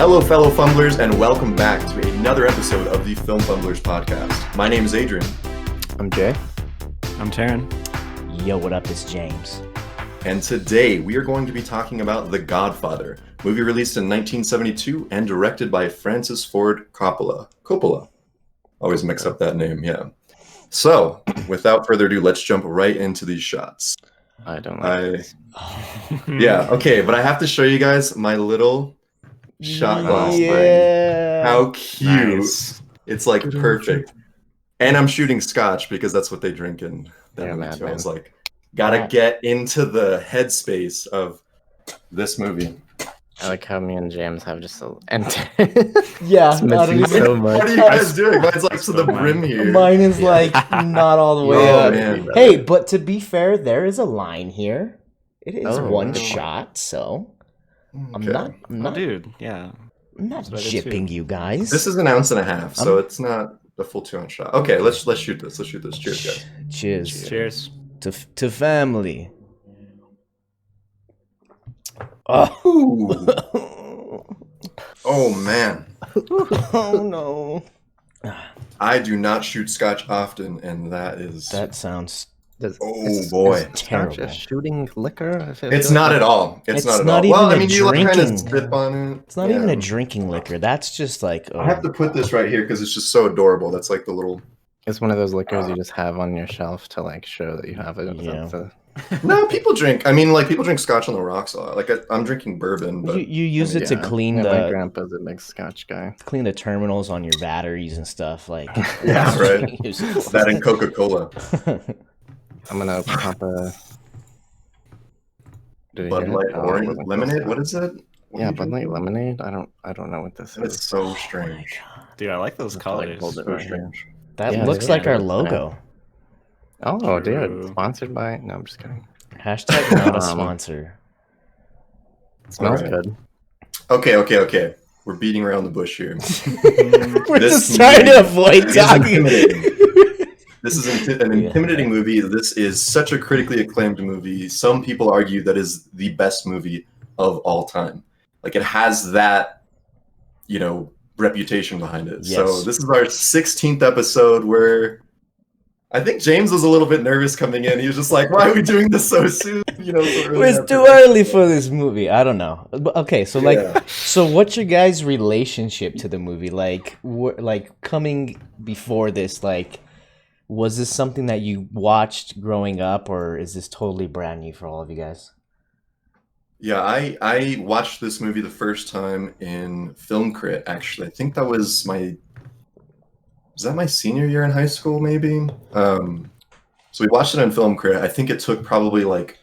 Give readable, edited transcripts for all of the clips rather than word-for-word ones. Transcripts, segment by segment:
Hello, fellow Fumblers, and welcome back to another episode of the Film Fumblers podcast. My name is Adrian. I'm Jay. I'm Taryn. Yo, what up? It's James. And today we are going to be talking about The Godfather, movie released in 1972 and directed by Francis Ford Coppola. Always mix up that name, yeah. So, without further ado, let's jump right into these shots. I don't know. Yeah, okay, but I have to show you guys my little shot glass thing. How cute. Nice. It's like perfect. And I'm shooting scotch because that's what they drink in that Yeah, movie too. I man. was like, gotta get into the headspace of this movie. I like how me and James have just a Yeah, it's missing so much. What are you guys doing? Mine's like to the brim here. Mine is like not all the way Oh, up. man. Hey, but to be fair, there is a line here. It is Oh, one no. shot, so I'm Okay. not Oh, dude, yeah. I'm not That's what I did jipping too. you guys. This is an ounce and a half, so it's not a full 2 ounce shot. Okay, let's shoot this. Let's shoot this. Cheers, guys. Cheers Cheers. to family. Oh. Ooh. Oh man. Oh no. I do not shoot scotch often, and that is That sounds oh boy. terrible. Just shooting liquor. It's not at all. It's not at not all. even Well, I a mean, you like kind of drinking- sip on it. It's not even a drinking liquor. That's just like I have to put this right here because it's just so adorable. That's like the little. It's one of those liquors you just have on your shelf to like show that you have it. Yeah. No, people drink. I mean, like people drink scotch on the rocks a lot. Like I'm drinking bourbon, but you use it to clean My the grandpa's a big Scotch guy. terminals on your batteries and stuff like yeah, right. That and Coca-Cola. I'm gonna pop a Did you Bud hear it? Light Oh, Orange it wasn't Lemonade. close What enough. is it? What Yeah, are you Bud Light drinking? Lemonade. I don't know what this It's is. so strange. Dude, I like those Just to, like, colors. hold it So right here. strange. That Yeah, looks yeah, like our yeah. logo. Oh, dude, True. sponsored by? No, I'm just kidding. Hashtag not a Um, sponsor. It smells Alright. good. Okay. We're beating around the bush here. We're this just trying to movie avoid is talking. intimidating. This is an Yeah. intimidating movie. This is such a critically acclaimed movie. Some people argue that is the best movie of all time. Like it has that, reputation behind it. Yes. So this is our 16th episode where I think James was a little bit nervous coming in. He was just like, "Why are we doing this so soon?" So early It's after too early for this movie. I don't know. But, okay, so Yeah. so what's your guys' relationship to the movie? Like, coming before this, like, was this something that you watched growing up, or is this totally brand new for all of you guys? Yeah, I watched this movie the first time in Film Crit, actually. I think that was my senior year in high school, maybe? So we watched it in Film Crit. I think it took probably like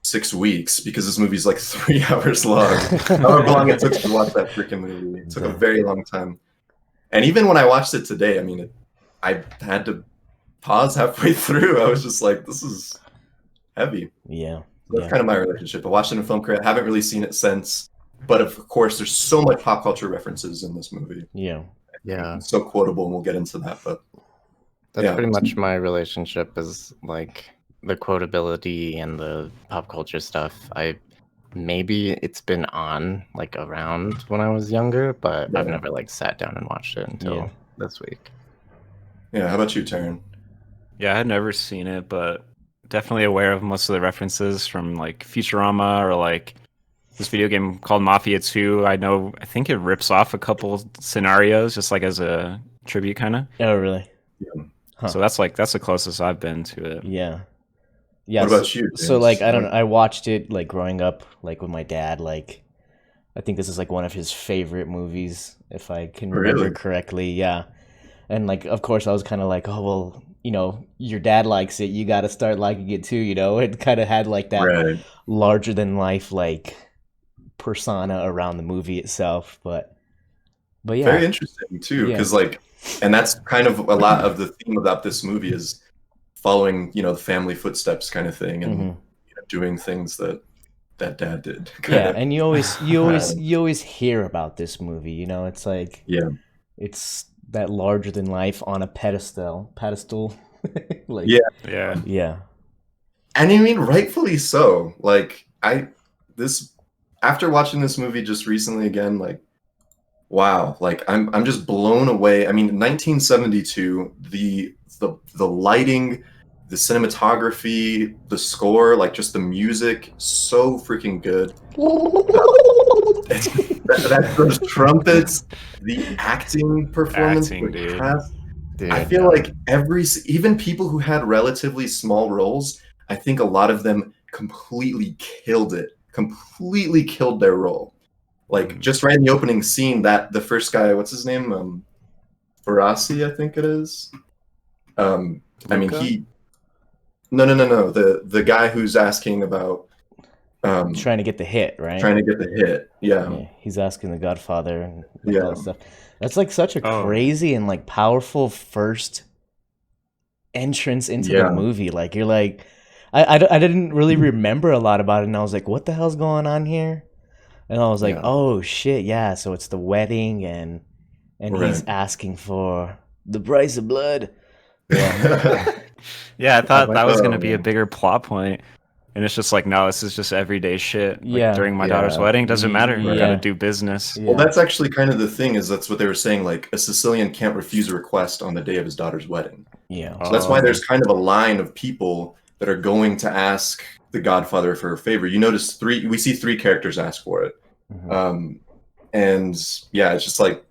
6 weeks because this movie's like 3 hours long. However long it took to watch that freaking movie. It took a very long time. And even when I watched it today, I mean, I had to pause halfway through. I was just like, this is heavy. Yeah. That's Yeah. kind of my relationship. I watched it in Film Crit. I haven't really seen it since. But of course, there's so much pop culture references in this movie. Yeah. Yeah. It's so quotable, and we'll get into that. But That's Yeah. pretty much my relationship is like the quotability and the pop culture stuff. Maybe it's been on like around when I was younger, but I've Yeah. never like sat down and watched it until Yeah. this week. yeah, how about you, Taryn? Yeah, I had never seen it, but definitely aware of most of the references from like Futurama or like this video game called Mafia 2. I think it rips off a couple scenarios just like as a tribute kind of. Oh, really? Huh. So that's the closest I've been to it. Yeah. Yeah. What about you? So James? like I don't know. I watched it like growing up, like with my dad. Like, I think this is like one of his favorite movies, if I can remember Really? correctly. Yeah. And like, of course, I was kind of like, oh well, your dad likes it, you got to start liking it too. It kind of had like that Right. larger than life like persona around the movie itself. But yeah. Very interesting too, Yeah. because and that's kind of a lot of the theme about this movie is following, the family footsteps kind of thing, and Mhm. doing things that dad did. Yeah, and you always hear about this movie. It's like Yeah. it's that larger than life on a pedestal. Like, Yeah. Yeah. yeah, And I mean, rightfully so. Like, after watching this movie just recently again, like, wow, like I'm just blown away. I mean, 1972, the lighting, the cinematography, the score, like just the music, so freaking good. Those trumpets, the acting performance, Acting, the dude. cast. Dude, I feel like even people who had relatively small roles, I think a lot of them completely killed it, completely killed their role. Like just right in the opening scene, that the first guy, what's his name? Barassi, I think it is. I mean, Luca? no. The guy who's asking about Trying to get the hit, right? trying to get the hit. Yeah, Yeah, he's asking the Godfather and like Yeah. all that stuff. That's like such a Oh. crazy and like powerful first entrance into the Yeah. movie. Like you're like, I didn't really remember a lot about it, and I was like, what the hell's going on here? And I was like, Yeah. oh shit, yeah. So it's the wedding, and he's Right. asking for the price of blood. Yeah, I thought like- that was gonna be a Oh. bigger plot point, and it's just like, no, this is just everyday shit. Like Yeah. during my Yeah. daughter's wedding, doesn't matter. We Yeah. gotta do business. Yeah. Well, that's actually kind of the thing, is that's what they were saying. Like, a Sicilian can't refuse a request on the day of his daughter's wedding. Yeah. So that's why Oh. there's kind of a line of people that are going to ask the Godfather for a favor. You notice we see three characters ask for it. Mhm. And yeah, it's just like,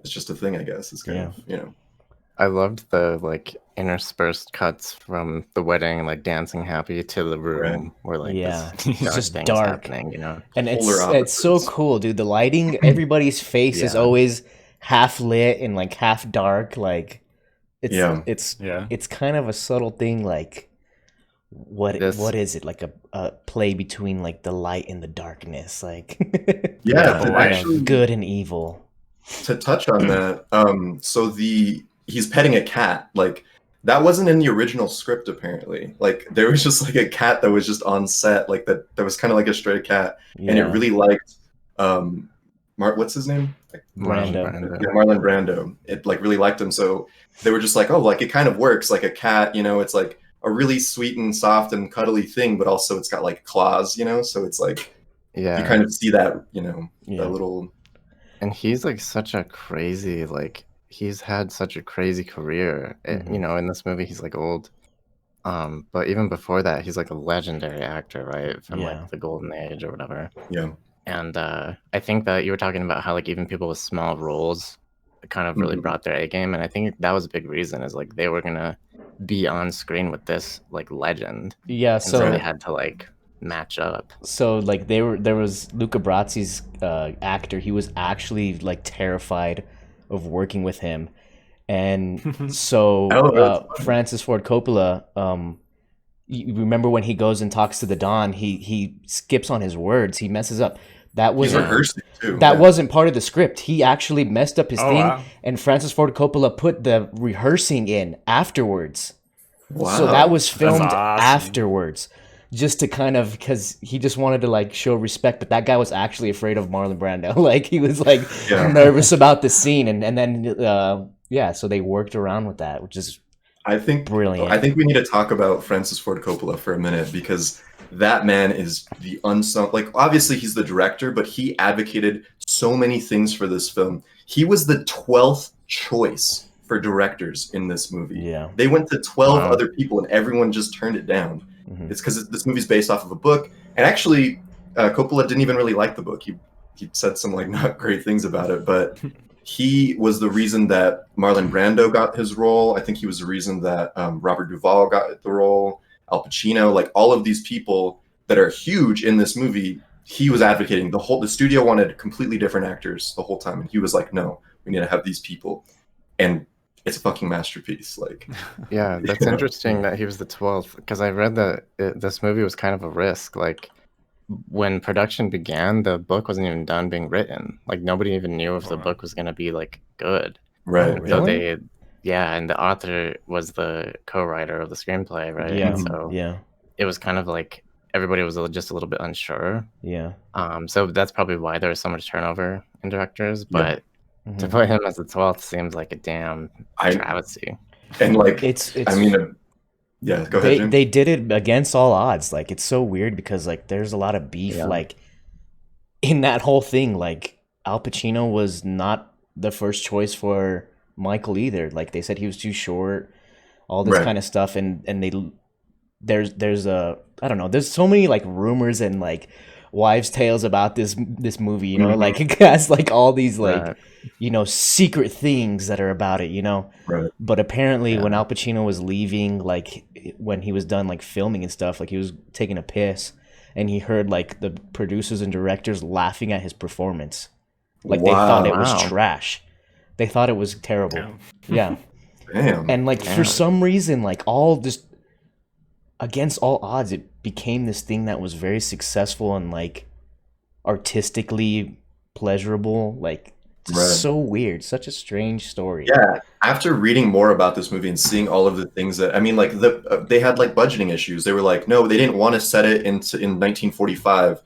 it's just a thing, I guess. It's kind of, you know. I loved the like interspersed cuts from the wedding, like dancing happy, to the room Right. where like Yeah. this It's dark just thing is dark. happening, you know. And Polar it's so opposites. cool, dude. The lighting, everybody's face is Yeah. always half lit and like half dark. Like it's Yeah. Yeah. it's kind of a subtle thing. Like what is it? Like a play between like the light and the darkness. Like Yeah, to actually, good and evil. to touch on that, so he's petting a cat. Like, that wasn't in the original script, apparently. Like, there was just like a cat that was just on set, like that was kind of like a stray cat, and it Yeah. really liked what's his name? Brando. Yeah, Marlon Brando. It like really liked him, so they were just like, oh, like it kind of works like a cat, you know. It's like a really sweet and soft and cuddly thing, but also it's got like claws, you know. So it's like Yeah. you kind of see that, you know, Yeah. that little. And he's like such a crazy, like he's had such a crazy career. You know, in this movie he's like old. But even before that, he's like a legendary actor, right? From Yeah. like the golden age or whatever. Yeah. And I think that you were talking about how like even people with small roles kind of really Mhm. brought their A game, and I think that was a big reason, is like they were gonna be on screen with this like legend, Yeah. and so So they had to like match up. so like there was Luca Brazzi's actor. He was actually like terrified of working with him, and so Oh, that's funny. Francis Ford Coppola, you remember when he goes and talks to the Don, he skips on his words, he messes up. That was He's rehearsing too. that yeah. wasn't part of the script. He actually messed up his Oh, thing, wow. and Francis Ford Coppola put the rehearsing in afterwards. Wow. So that was filmed awesome. afterwards, just to kind of, because he just wanted to like show respect. But that guy was actually afraid of Marlon Brando. Like he was like Yeah. nervous about the scene, and then yeah, so they worked around with that, which is I think brilliant. I think we need to talk about Francis Ford Coppola for a minute, because that man is the unsung. Like, obviously he's the director, but he advocated so many things for this film. He was the 12th choice for directors in this movie. Yeah. They went to 12 Wow. other people, and everyone just turned it down. Mhm. It's because this movie's based off of a book, and actually, Coppola didn't even really like the book. He said some like not great things about it, but he was the reason that Marlon Brando got his role. I think he was the reason that Robert Duvall got the role. Al Pacino, like all of these people that are huge in this movie, he was advocating. The studio wanted completely different actors the whole time, and he was like, "No, we need to have these people," and it's a fucking masterpiece. Like, Yeah, that's interesting that he was the 12th, because I read that this movie was kind of a risk. Like when production began, the book wasn't even done being written. Like nobody even knew if the book was going to be like good. right? Oh, So really? and the author was the co-writer of the screenplay, right? Yeah, And so yeah, it was kind of like everybody was just a little bit unsure. yeah. So that's probably why there was so much turnover in directors. But to Mhm. put him as the 12th seems like a damn I travesty. and like It's I mean, yeah. Go ahead, Jim. they did it against all odds. Like it's so weird because like there's a lot of beef Yeah. like in that whole thing. Like Al Pacino was not the first choice for Michael either. Like they said he was too short, all this Right. kind of stuff, and there's a I don't know. There's so many like rumors and like wives' tales about this movie. You know, Mhm. like it has like all these like Right. you know secret things that are about it. You know, Right. but apparently when Yeah. Al Pacino was leaving, like when he was done like filming and stuff, like he was taking a piss, and he heard like the producers and directors laughing at his performance. Like they thought it was Wow. trash. They thought it was terrible. Damn. Yeah. Damn. And like for Damn. some reason, like all just against all odds, it became this thing that was very successful and like artistically pleasurable. Like just Right. so weird. Such a strange story. Yeah, after reading more about this movie and seeing all of the things that I mean, like they had like budgeting issues. They were like, no, they didn't want to set it in 1945.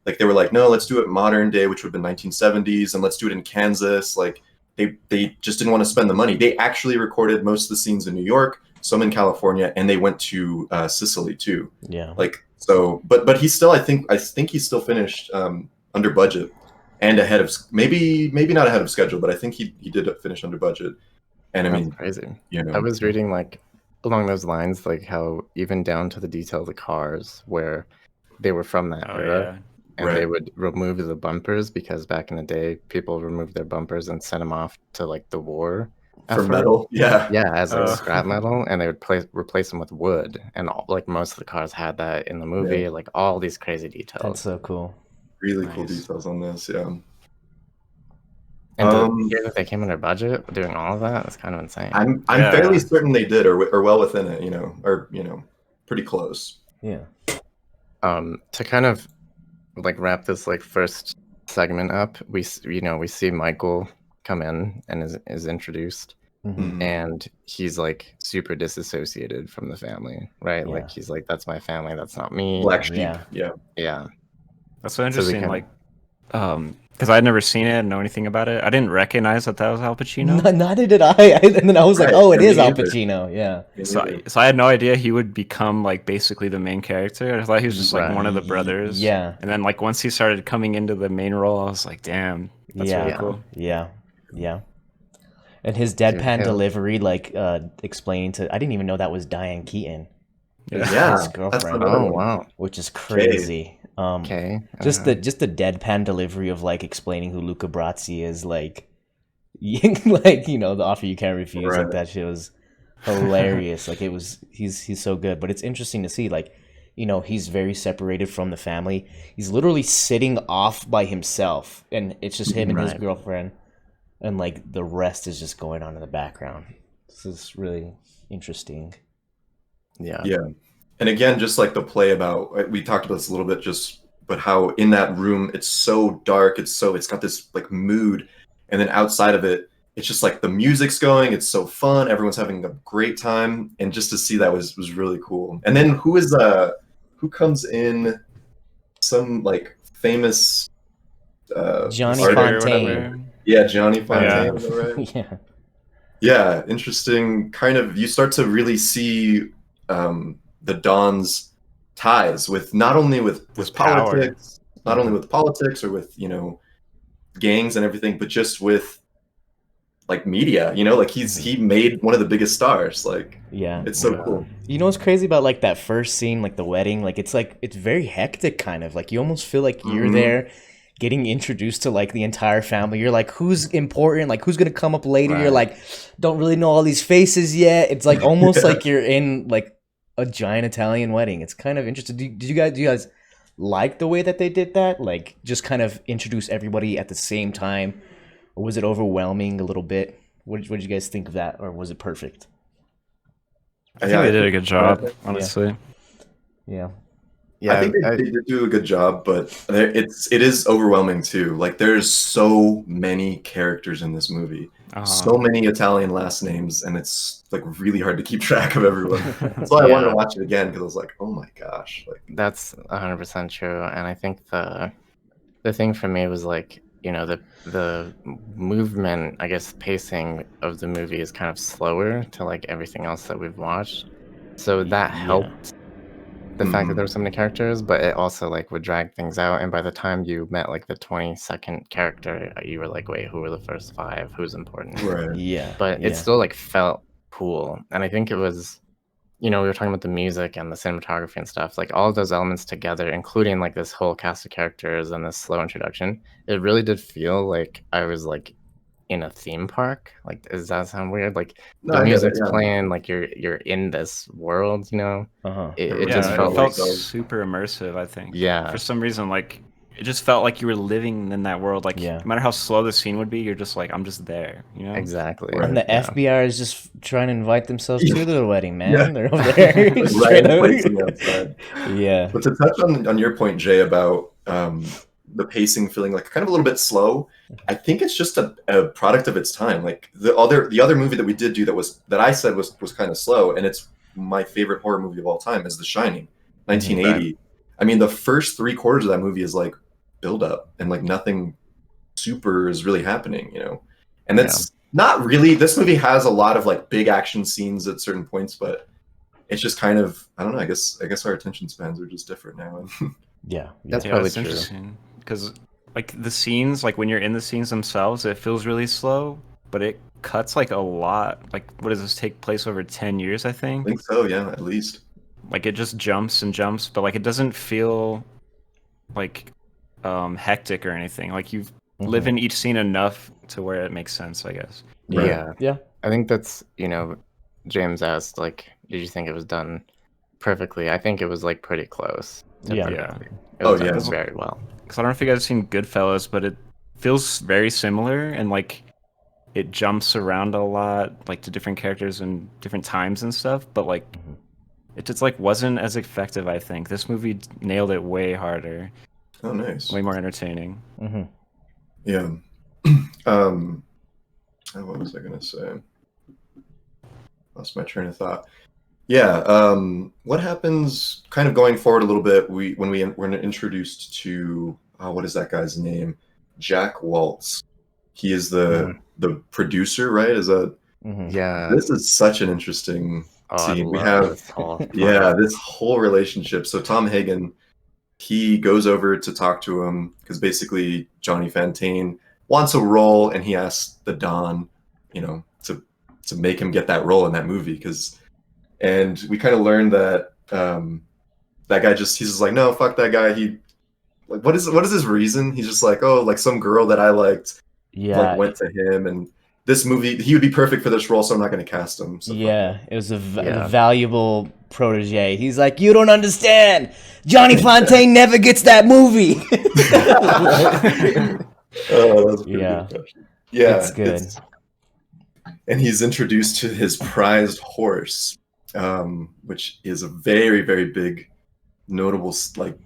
Like they were like, no, let's do it modern day, which would have been 1970s, and let's do it in Kansas. Like they just didn't want to spend the money. They actually recorded most of the scenes in New York, some in California, and they went to Sicily too. Yeah. Like so, but he still, I think he still finished under budget and ahead of maybe not ahead of schedule, but I think he did finish under budget. And I That's mean, crazy. you know, I was reading like along those lines, like how even down to the detail of the cars where they were from that Oh era, and they Right. would remove the bumpers because back in the day, people removed their bumpers and sent them off to like the war for effort. metal, yeah. Yeah, as like Oh. scrap metal, and they would replace them with wood, and like most of the cars had that in the movie. Like all these crazy details. That's so cool. Really cool Nice. details on this, yeah. And Um, to hear that they came under budget doing all of that, that's kind of insane. I'm Yeah. fairly certain they did, or well within it, or pretty close. Yeah. To kind of like wrap this like first segment up, we see Michael come in and is introduced, Mhm. and he's like super disassociated from the family, right? Yeah. Like he's like, that's my family, that's not me. Black sheep, Yeah. yeah. Yeah. That's so So they interesting. kinda- Like, because I'd never seen it, and know anything about it. I didn't recognize that was Al Pacino. Neither did I. And then I was like, Right, oh, it yeah, is me Al neither. Pacino. Yeah. So I had no idea he would become like basically the main character. I thought he was just like Right. one of the brothers. Yeah. And then like once he started coming into the main role, I was like, damn, that's Yeah. really cool. Yeah. Yeah. And his deadpan Dude, delivery, like explaining to, I didn't even know that was Diane Keaton, Yeah. Yeah, his girlfriend, another Oh one. wow. which is crazy. Okay. Just the deadpan delivery of like explaining who Luca Brasi is, like, like the offer you can't refuse. Like Right. that shit was hilarious. Like it was, he's so good. But it's interesting to see, like, he's very separated from the family. He's literally sitting off by himself, and it's just him and his Right. girlfriend, and like the rest is just going on in the background. This is really interesting. Yeah. Yeah. And again, just like the play about, we talked about this a little bit, but how in that room it's so dark, it's got this like mood, and then outside of it, it's just like the music's going, it's so fun, everyone's having a great time, and just to see that was really cool. And then who comes in, some like famous Johnny artist or Fontaine. whatever. Yeah, Johnny Fontaine, is that right? Yeah. Yeah, interesting. Kind of, you start to really see the Don's ties with not only with power. politics, not only with politics or with gangs and everything, but just with like media. Like he made one of the biggest stars. Like Yeah. it's so Yeah. cool. You know what's crazy about like that first scene, like the wedding? Like it's very hectic, kind of. Like you almost feel like you're Mhm. there getting introduced to like the entire family. You're like, who's important? Like who's gonna come up later? You're Right. like, don't really know all these faces yet. It's like almost like you're in like a giant Italian wedding. It's kind of interesting. Do you guys like the way that they did that? Like just kind of introduce everybody at the same time, or was it overwhelming a little bit? What did you guys think of that, or was it perfect? I think they did a good job, honestly. Yeah. Yeah. I think they did do a good job, but it is overwhelming too. Like there's so many characters in this movie, so many Italian last names, and it's like really hard to keep track of everyone. That's why I wanted to watch it again, because I was like, oh my gosh, like That's 100% true, and I think the thing for me was like, the movement, I guess, pacing of the movie is kind of slower to like everything else that we've watched, so that helped the fact that there were so many characters, but it also like would drag things out. And by the time you met like the 22nd character, you were like, wait, who were the first 5? Who's important? Right. Yeah. But it still like felt cool. And I think it was, we were talking about the music and the cinematography and stuff, like all of those elements together, including like this whole cast of characters and this slow introduction. It really did feel like I was like in a theme park. Like, does that sound weird? Like No, the I get it, music's yeah. playing, like you're in this world, Uh-huh. It Yeah, just it felt felt like, super immersive, I think. yeah, For some reason, like it just felt like you were living in that world. Like no matter how slow the scene would be, you're just like, I'm just there, exactly. Right. And the Yeah. FBI is just trying to invite themselves to the wedding, man. Yeah. They're over there. Right, straight up. placing outside. Yeah. But to touch on your point, Jay, about the pacing feeling like kind of a little bit slow, I think it's just a product of its time. Like the other movie that we did do that I said was kind of slow, and it's my favorite horror movie of all time, is The Shining, 1980. Right. I mean, the first 3/4 of that movie is like build up, and like nothing super is really happening, and that's not really. This movie has a lot of like big action scenes at certain points, but it's just kind of, I don't know. I guess our attention spans are just different now. Yeah. That's Yeah, probably it's true. interesting because like the scenes, like when you're in the scenes themselves, it feels really slow, but it cuts like a lot. Like, what does this take place over 10 years? I I think. think so, yeah, at least. Like it just jumps and jumps, but like it doesn't feel like hectic or anything. Like you live in each scene enough to where it makes sense, I guess. Right. Yeah. Yeah. I think that's, James asked, like, did you think it was done perfectly? I think it was like pretty close to Yeah. perfectly. It Oh, was yeah. done very well. Because I don't know if you guys have seen Goodfellas, but it feels very similar, and like it jumps around a lot, like to different characters and different times and stuff. But like it just like wasn't as effective. I think this movie nailed it way harder, Oh, nice. way more entertaining. Mm-hmm. Yeah. What was I gonna say? Lost my train of thought. Yeah. What happens kind of going forward a little bit? When we're introduced to what is that guy's name? Jack Waltz. He is the producer, right? Yeah. This is such an interesting scene. We love have this whole this whole relationship. So Tom Hagen, he goes over to talk to him because basically Johnny Fontaine wants a role, and he asks the Don, to make him get that role in that movie. And we kind of learned that that guy he's just like, no, fuck that guy. He like, what is his reason? He's just like, oh, like some girl that I liked, like went to him, and this movie he would be perfect for this role, so I'm not going to cast him. So it was a valuable protege. He's like, you don't understand. Johnny Fontaine never gets that movie. Oh, that's pretty good. Yeah, it's good. And he's introduced to his prized horse, which is a very, very big, notable like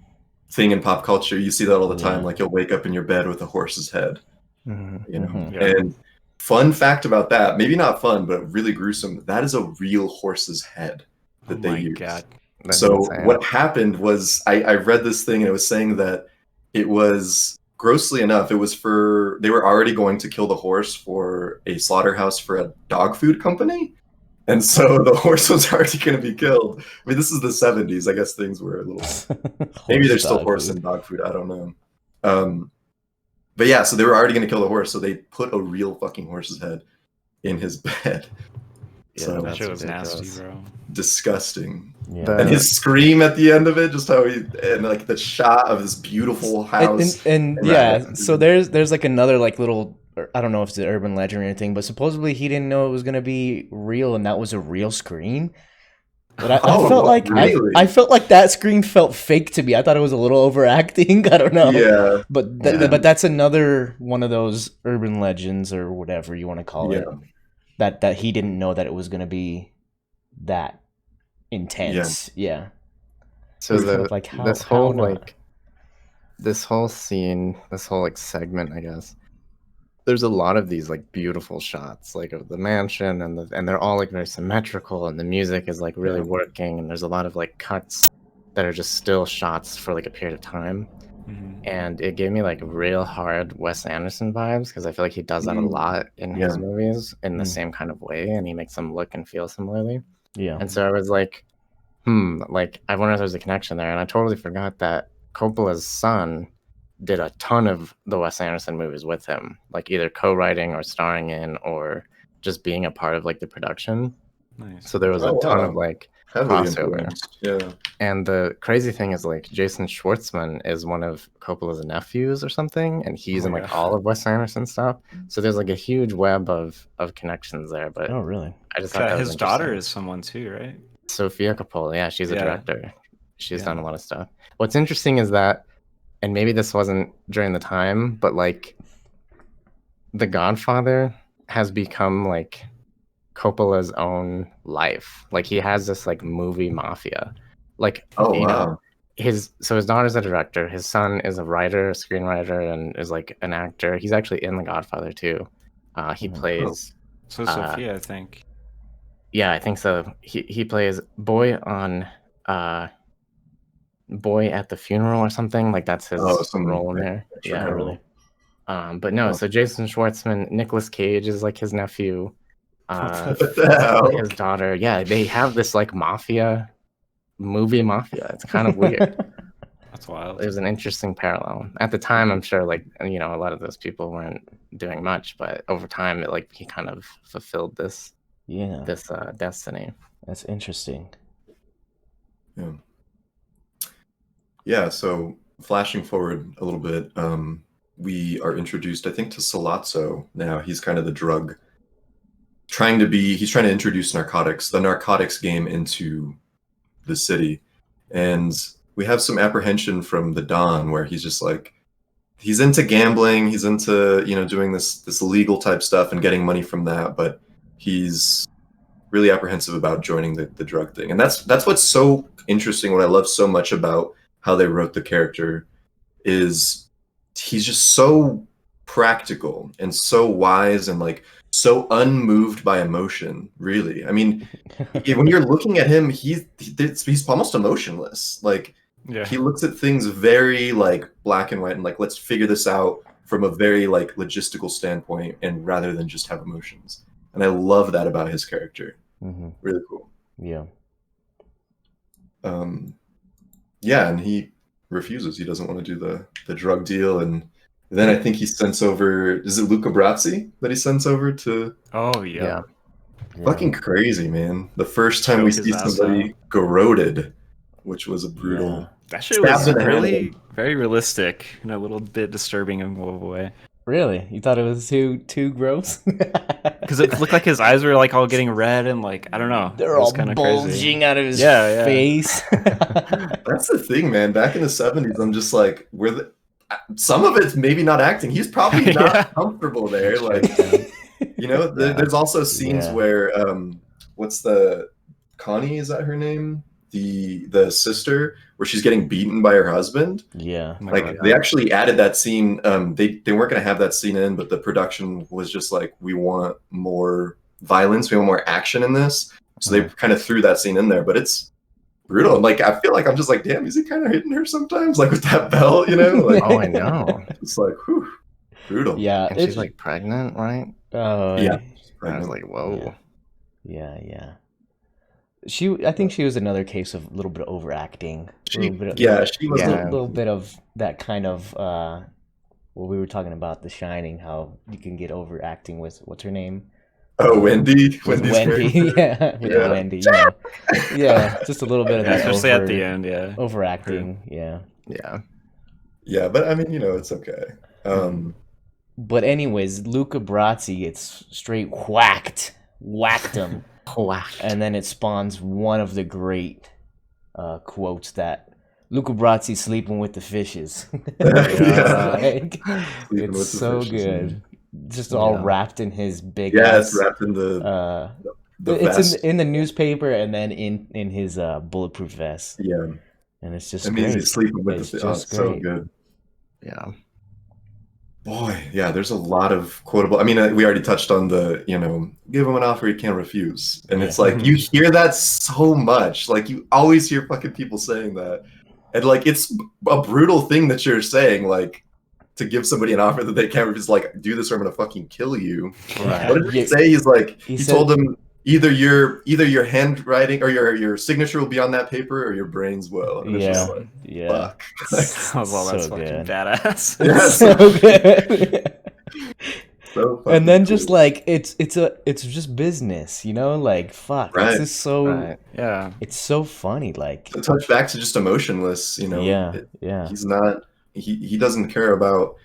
thing in pop culture. You see that all the time. Like you'll wake up in your bed with a horse's head. And fun fact about that, maybe not fun, but really gruesome. That is a real horse's head that they use. God. So what happened was I read this thing, and it was saying that it was, grossly enough, it was they were already going to kill the horse for a slaughterhouse for a dog food company. And so the horse was already going to be killed. I mean, this is the 70s. I guess things were a little, maybe there's still horse and dog food. I don't know. But yeah, so they were already going to kill the horse. So they put a real fucking horse's head in his bed. Yeah, so That shit was nasty, bro. disgusting. Yeah. And his scream at the end of it, just how and like the shot of this beautiful house. And so there's like another like little, I don't know if it's an urban legend or anything, but supposedly he didn't know it was gonna be real, and that was a real screen. But I felt like really? I felt like that scream felt fake to me. I thought it was a little overacting. I don't know. Yeah. But that's another one of those urban legends or whatever you want to call it. That he didn't know that it was gonna be that intense. Yeah. So this whole scene, this whole like segment, I guess, there's a lot of these like beautiful shots, like of the mansion, and they're all like very symmetrical, and the music is like really working, and there's a lot of like cuts that are just still shots for like a period of time. And it gave me like real hard Wes Anderson vibes, because I feel like he does that a lot in his movies in the same kind of way, and he makes them look and feel similarly. Yeah. And so I was like, like I wonder if there's a connection there, and I totally forgot that Coppola's son did a ton of the Wes Anderson movies with him, like either co-writing or starring in, or just being a part of like the production. Nice. So there was a ton of like Heavily crossover. influenced. Yeah. And the crazy thing is like Jason Schwartzman is one of Coppola's nephews or something, and he's Oh in my like God. all of Wes Anderson stuff. So there's like a huge web of connections there. But Oh, really? I just thought that was His daughter interesting. is someone too, right? Sophia Coppola. Yeah, she's a Yeah. director. She's Yeah. done a lot of stuff. What's interesting is that, and maybe this wasn't during the time, but like The Godfather has become like Coppola's own life. Like he has this like movie mafia. Like Oh, you know, wow. his daughter's a director, his son is a writer, a screenwriter, and is like an actor. He's actually in The Godfather too. He plays So Sophia, I think. yeah, I think so. He plays Boy on Boy at the Funeral or something. Like that's his role in there. Yeah. Really? But no, so Jason Schwartzman, Nicolas Cage is like his nephew. What the hell? His daughter. Yeah, they have this like movie mafia. It's kind of weird. That's wild. There's an interesting parallel. At the time, I'm sure like a lot of those people weren't doing much, but over time it like he kind of fulfilled this destiny. That's interesting. Yeah. Yeah, so flashing forward a little bit, we are introduced, I think, to Sollozzo now. He's kind of the drug he's trying to introduce the narcotics game into the city. And we have some apprehension from the Don where he's just like, he's into gambling, he's into, doing this illegal type stuff and getting money from that, but he's really apprehensive about joining the drug thing. And that's what's so interesting, what I love so much about how they wrote the character is he's just so practical and so wise and like so unmoved by emotion, really. I mean, when you're looking at him, he's almost emotionless. Like, Yeah. he looks at things very like black and white and like, let's figure this out from a very like logistical standpoint, and rather than just have emotions. And I love that about his character. Mm-hmm. Really cool. Yeah. Yeah, and he refuses. He doesn't want to do the drug deal, and then I think he sends over. Is it Luca Brasi that he sends over to? Oh yeah. Fucking crazy, man! The first time we see somebody garroted, which was a brutal. Yeah. That shit was Stabbed in the really hand. very realistic in a little bit disturbing of a way. Really? You thought it was too gross? Because it looked like his eyes were like all getting red and like I don't know. They're it was all kinda bulging crazy. out of his Yeah. face. That's the thing, man. Back in the 70s, I'm just like, some of it's maybe not acting. He's probably not Yeah. comfortable there. Like, there's also scenes where, what's the Connie? Is that her name? The sister, where she's getting beaten by her husband. Yeah. Oh my Like God. they actually added that scene. They weren't gonna have that scene in, but the production was just like, we want more violence, we want more action in this. So they kind of threw that scene in there, but it's brutal. And like I feel like I'm just like, damn, is he kind of hitting her sometimes? Like with that belt, Like Oh, I know. it's like, whew, brutal. Yeah. And she's like pregnant, right? Yeah. I was like, whoa. Yeah. I think she was another case of a little bit of overacting. She was a little bit of that kind of what we were talking about, The Shining, how you can get overacting with what's her name? Wendy. With Wendy's Wendy, character. yeah, Wendy, yeah, just a little bit of that, especially at the end, overacting, yeah. Yeah, but I mean, it's okay. But anyways, Luca Brasi gets straight whacked him. And then it spawns one of the great quotes that Luca Brasi sleeping with the fishes. It's so good. Just all wrapped in his big. Yeah, it's wrapped in the it's in the newspaper and then in his bulletproof vest. Yeah, and it's just. I mean, great. he's sleeping with it's the. Just so great. good. Yeah. Boy, yeah, there's a lot of quotable. I mean, we already touched on the, give him an offer he can't refuse. And it's like, you hear that so much. Like, you always hear fucking people saying that. And, like, it's a brutal thing that you're saying, like, to give somebody an offer that they can't refuse. Like, do this or I'm going to fucking kill you. Right. What did he say? He's like, he told him, either your handwriting or your signature will be on that paper or your brains will. And it's just like, Yeah. fuck. I was all, that's So fucking good. badass. Yeah, It's so good. so And then fucking just cool. like it's just business, you know? Like fuck, Right. it's just so Right. Yeah. it's so funny. Like To touch back to just emotionless, yeah. he's not he doesn't care about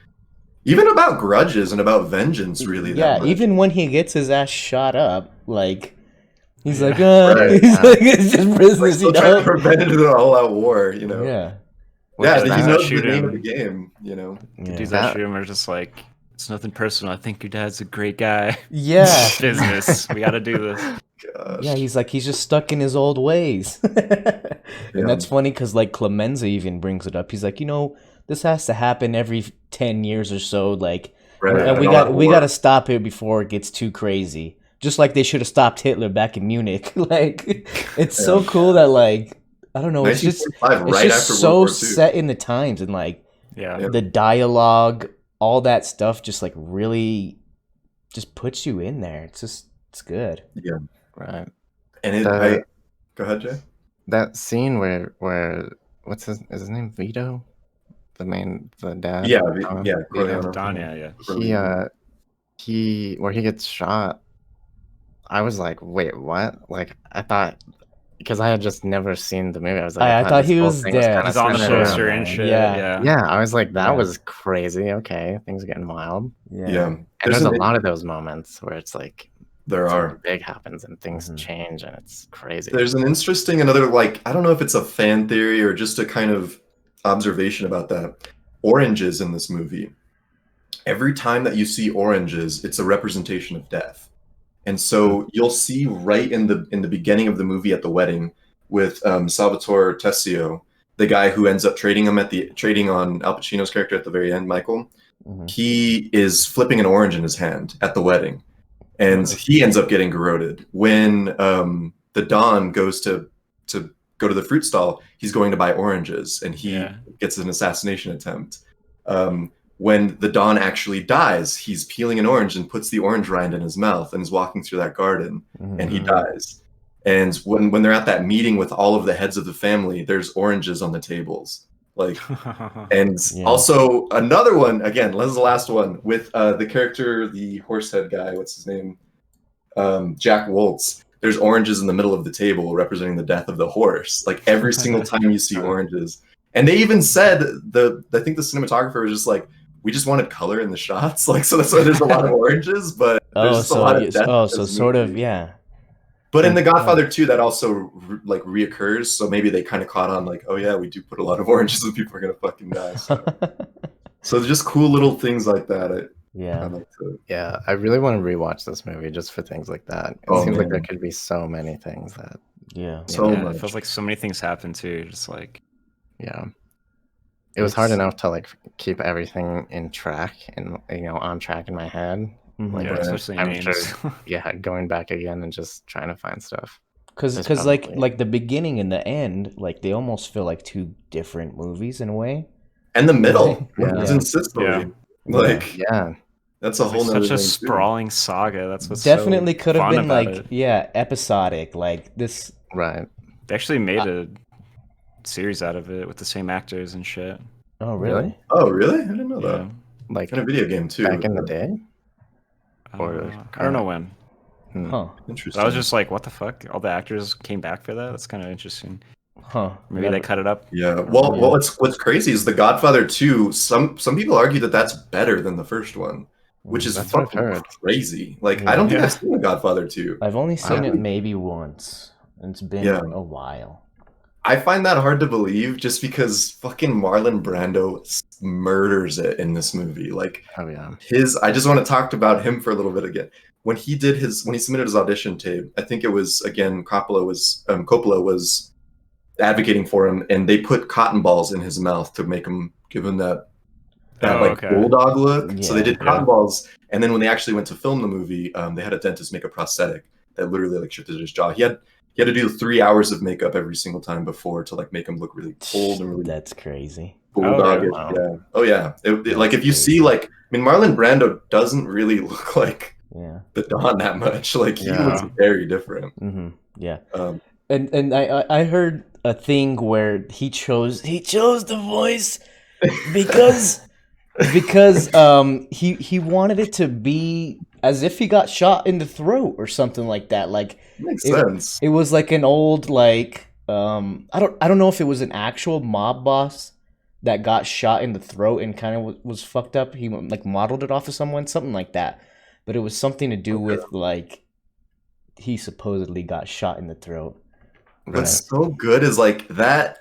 even about grudges and about vengeance really Yeah, that much. even when he gets his ass shot up, like he's Yeah. like, Right. he's Yeah. like, it's just Like, business, still you trying to know? prevent the all-out war, you know. Yeah. Which Yeah, is he that- knows the shoot name of him. the game, you know. The Yeah. dudes that That- shoot him are just like, it's nothing personal. I think your dad's a great guy. Yeah. Business. We got to do this. Gosh. Yeah, he's just stuck in his old ways. And Yeah. that's funny because like Clemenza even brings it up. He's like, this has to happen every 10 years or so, like, Right. and we all that got war. to stop it before it gets too crazy. Just like they should have stopped Hitler back in Munich. Like, it's so cool that like I don't know, it's just 1945, right after so World War II. set in the times, and like Yeah. Yeah. the dialogue, all that stuff, just like really just puts you in there. It's good. Right. And it, The- go ahead, Jay. That scene where what's is his name? Vito, the dad. Yeah, Don? yeah, Vito. Corleone. Don, yeah. He where he gets shot. I was like, wait, what? Like I thought, because I had just never seen the movie. I was like, I thought this he whole was thing dead. kinda He's on the centered around poster that. and shit. Yeah. Yeah. Yeah, I was like, that Yeah. was crazy. Okay, things are getting wild. Yeah. And there's an- a lot of those moments where it's like There something are. big happens and things Mhm. change and it's crazy. There's an interesting another like I don't know if it's a fan theory or just a kind of observation about that. Oranges in this movie. Every time that you see oranges, it's a representation of death. And so you'll see right in the beginning of the movie at the wedding with Salvatore Tessio, the guy who ends up trading on Al Pacino's character at the very end, Michael. Mhm. He is flipping an orange in his hand at the wedding, and he ends up getting garroted. When the Don goes to go to the fruit stall, he's going to buy oranges, and he gets an assassination attempt. When the Don actually dies, he's peeling an orange and puts the orange rind in his mouth and is walking through that garden, and he dies. And when they're at that meeting with all of the heads of the family, there's oranges on the tables. Like, and Yeah. also another one, again, this is the last one, with the character, the horsehead guy, what's his name? Jack Woltz. There's oranges in the middle of the table representing the death of the horse. Like every single time you see oranges. And they even said I think the cinematographer was just like, we just wanted color in the shots. Like, so that's why there's a lot of oranges, but there's just a lot of death. in so this sort of, movie. yeah. But in The Godfather 2, that also like reoccurs. So maybe they kind of caught on like, oh yeah, we do put a lot of oranges and people are gonna fucking die. So just cool little things like that. I Yeah. like to, Yeah, I really want to rewatch this movie just for things like that. It Oh, seems like man. there could be so many things that, Yeah. so Yeah, much. it feels like so many things happen too. Just like yeah. It was hard It's- enough to like keep everything in track and on track in my head. Mhm. Like, yeah, especially I'm names. sure- Yeah, going back again and just trying to find stuff. Cause That's like probably- like the beginning and the end, like they almost feel like two different movies in a way. and the middle, Yeah. it's in Sicily. Yeah. Like Yeah, that's a It's whole like nother such a thing, too. sprawling saga. That's what's Definitely so could have fun been about like it. episodic. Like this. right. They actually made a series out of it with the same actors and shit. Oh really? Oh, really? I didn't know Yeah. that. Like In a video game too. back in the day. Or I don't know when. Huh? Interesting. I was just like, what the fuck? All the actors came back for that? That's kind of interesting. Huh? Maybe they cut it up. Yeah. Well, what's crazy is The Godfather 2. Some people argue that that's better than the first one, which is That's what I've fucking heard. crazy. Like I don't think Yeah. I've seen The Godfather 2. I've only seen it Wow. maybe once. It's been Yeah. a while. I find that hard to believe just because fucking Marlon Brando murders it in this movie. Like Oh yeah. I just want to talk about him for a little bit again. When he submitted his audition tape, I think it was again Coppola was advocating for him, and they put cotton balls in his mouth to give him that okay. bulldog look. So they Yeah. did cotton balls, and then when they actually went to film the movie, they had a dentist make a prosthetic that literally like shifted his jaw. He had to do 3 hours of makeup every single time before to like make him look really old and really That's crazy. bulldog. wow. Yeah. Oh yeah. Like if you see like, I mean, Marlon Brando doesn't really look like Yeah. the Don that much. Like he was Yeah. very different. Yeah. Um, And I heard a thing where he chose the voice because he wanted it to be as if he got shot in the throat or something like that. Like makes it, sense. it was like an old like I don't know if it was an actual mob boss that got shot in the throat and kind of was fucked up. He like modeled it off of someone, something like that. But it was something to do with like he supposedly got shot in the throat. What's so good is like that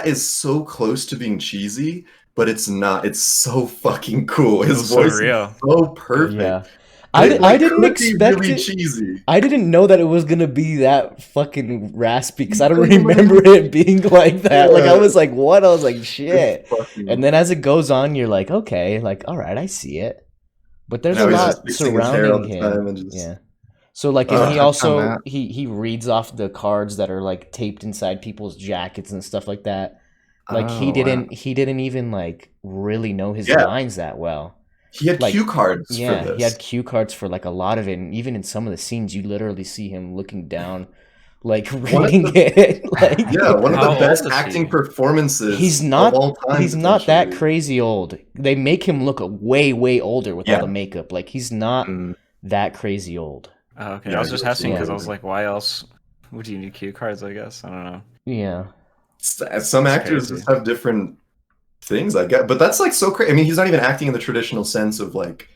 is so close to being cheesy, but it's not. It's so fucking cool. His It's so voice real. is so perfect. Yeah. It, I like, didn't could be expect really it. cheesy. I didn't know that it was gonna be that fucking raspy because I don't remember it being like that. Like I was like, what? I was like, shit. And then as it goes on, you're like, okay, like all right, I see it. But there's Now a he's just lot fixing his hair all surrounding the time him. and just- Yeah. So like, and he touch on also that. he reads off the cards that are like taped inside people's jackets and stuff like that. Like Oh, wow. he didn't even like really know his Yeah. lines that well. He had Like, cue cards for Yeah, this. he had cue cards for like a lot of it, and even in some of the scenes, you literally see him looking down, like reading it. Like, Yeah, one of How the old best is acting he? performances he's not of all time. he's not that potentially. crazy old. They make him look way older with all Yeah. the makeup. Like he's not Mm. that crazy old. Oh, okay, Yeah, I was he just looks asking because I older. was like, why else would you need cue cards? I guess I don't know. Yeah, Some That's actors crazy. just have different things, I guess. But that's like so crazy. I mean, he's not even acting in the traditional sense of like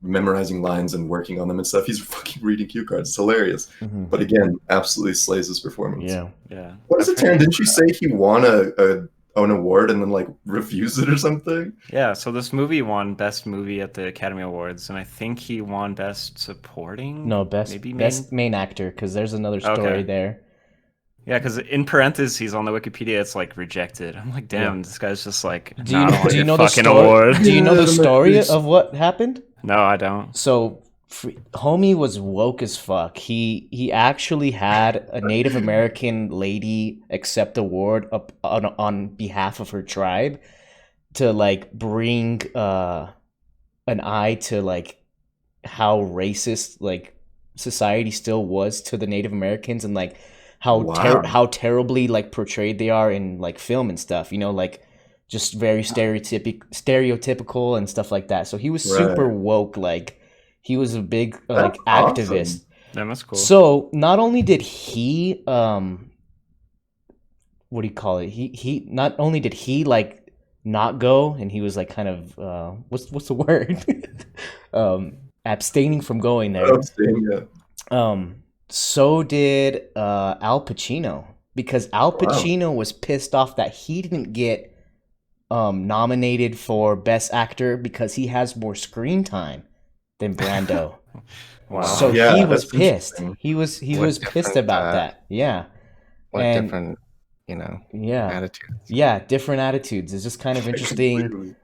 memorizing lines and working on them and stuff. He's fucking reading cue cards. It's hilarious. Mhm. But again, absolutely slays his performance. yeah. Yeah. What is I've it, Taryn? heard- Didn't you say he won an award and then like refused it or something? Yeah, so this movie won Best Movie at the Academy Awards, and I think he won Best Supporting. No, best maybe best main actor because there's another story Okay. there. Yeah, because in parentheses on the Wikipedia, it's like rejected. I'm like, damn, this guy's just like, Do you, nah, I don't want do you your know the fucking story? award. Do you know the Yeah, story please. of what happened? No, I don't. So, homie was woke as fuck. He actually had a Native American lady accept award up on behalf of her tribe to like bring an eye to like how racist like society still was to the Native Americans and like how Wow. how terribly like portrayed they are in like film and stuff. You know, like just very stereotypical and stuff like that. So he was super woke. Like he was a big like That's activist. awesome. Damn, that's cool. So not only did he what do you call it? He not only did he like not go and he was like kind of what's the word? Abstaining from going there. Yeah. So did Al Pacino because Al Pacino was pissed off that he didn't get nominated for Best Actor because he has more screen time than Brando. Wow. So Yeah, he was that's pissed. interesting. He was What pissed different, about that. Yeah. What And- different, Yeah. attitudes. Yeah, different attitudes. It's just kind of interesting. Completely.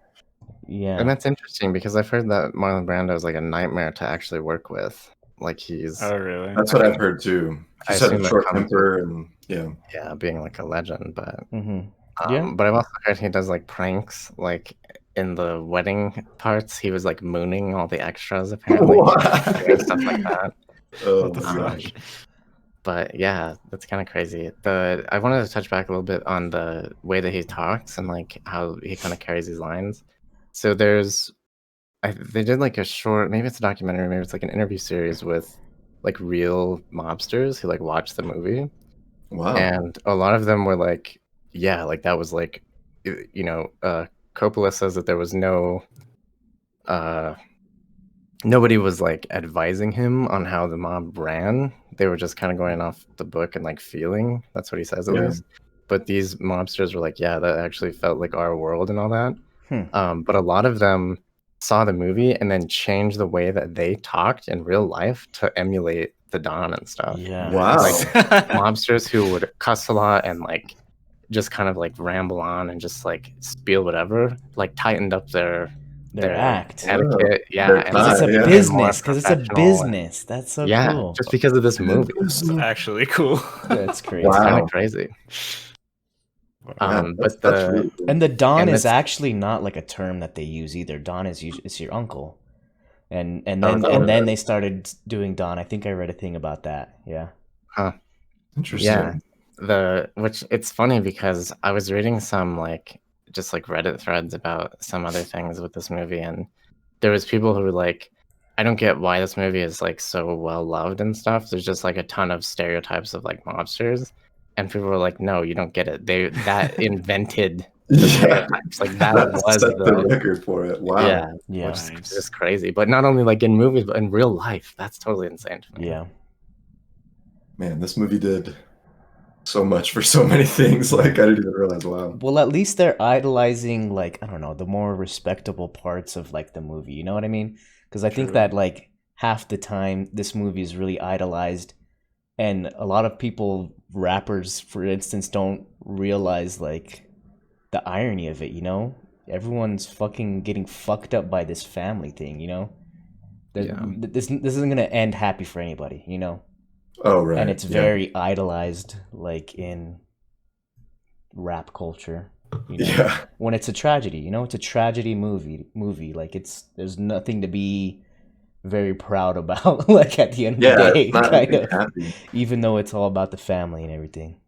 Yeah. And that's interesting because I've heard that Marlon Brando is like a nightmare to actually work with. Like he's Oh, really? That's what I've heard too. I He's had assume a that short comes temper and being like a legend, but Mm-hmm. Yeah. but I've also heard he does like pranks, like in the wedding parts, he was like mooning all the extras apparently, and stuff like that. Oh What the my fuck? gosh. But yeah, that's kind of crazy. I wanted to touch back a little bit on the way that he talks and like how he kind of carries these lines. So they did like a short, maybe it's a documentary, maybe it's like an interview series with like real mobsters who like watched the movie. Wow. And a lot of them were like, yeah, like that was like, Coppola says that there was nobody was like advising him on how the mob ran. They were just kind of going off the book and like feeling. That's what he says at Yeah. least. But these mobsters were like, yeah, that actually felt like our world and all that. But a lot of them saw the movie and then changed the way that they talked in real life to emulate the Don and stuff. Yeah. Wow. Like mobsters who would cuss a lot and like just kind of like ramble on and just like spiel whatever, like tightened up their act. etiquette. Yeah, Their and Because it's time, a yeah. business. Because it's a More professional and- business. That's so yeah, cool. just because of this movie. It's actually cool. That's crazy. It's kind Wow. of crazy. Yeah, But that's really cool. And the Don And is that's- actually not like a term that they use either. Don is it's your uncle. and Oh, then they started doing Don. I think I read a thing about that. Yeah. Huh. Interesting. Yeah. Which it's funny because I was reading some just Reddit threads about some other things with this movie, and there was people who were like, I don't get why this movie is so well loved and stuff. There's just a ton of stereotypes of mobsters, and people were like, no, you don't get it. That invented the stereotypes. That was set the record for it. Wow. Yeah, Yeah. which is just crazy. But not only in movies, but in real life. That's totally insane to me. Yeah. Man, this movie did so much for so many things. I didn't even realize. Wow. Well, at least they're idolizing I don't know, the more respectable parts of the movie. You know what I mean? Because I think that half the time this movie is really idolized, and a lot of people, rappers for instance, don't realize the irony of it. You know, everyone's fucking getting fucked up by this family thing. You know, this isn't gonna end happy for anybody. You know. Oh right. And it's very idolized, in rap culture. You know? Yeah. When it's a tragedy, it's a tragedy movie. There's nothing to be very proud about. At the end of the day, kind of. Happy. Even though it's all about the family and everything.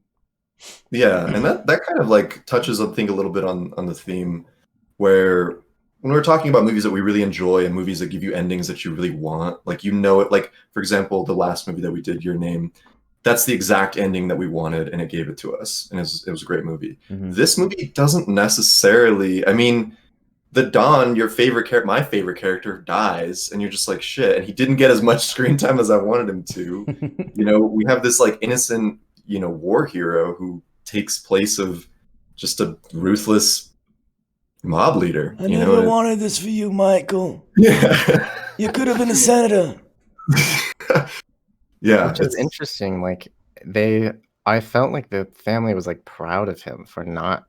Yeah, and that kind of touches, I think, a little bit on the theme where when we're talking about movies that we really enjoy and movies that give you endings that you really want, it, for example, the last movie that we did, Your Name, that's the exact ending that we wanted, and it gave it to us, and it was a great movie. Mm-hmm. This movie doesn't necessarily, I mean, the Don, my favorite character, dies, and you're just like, shit, and he didn't get as much screen time as I wanted him to. We have this innocent, war hero who takes place of just a ruthless mob leader. I never wanted this for you, Michael. Yeah. You could have been a senator. Yeah. Which is interesting. I felt like the family was proud of him for not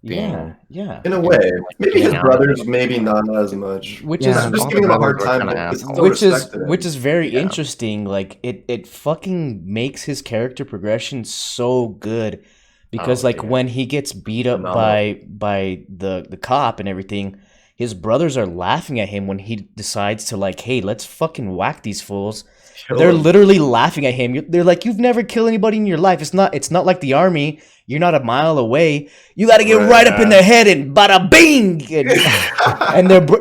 being. Yeah. In a way. Maybe his brothers, maybe not as much. Which is just giving him a hard time. Which is very interesting. It fucking makes his character progression so good. Because when he gets beat up by the cop and everything, his brothers are laughing at him when he decides to hey, let's fucking whack these fools. They're literally laughing at him. They're like, you've never killed anybody in your life. It's not like the army. You're not a mile away. You got to get right up in their head and bada bing,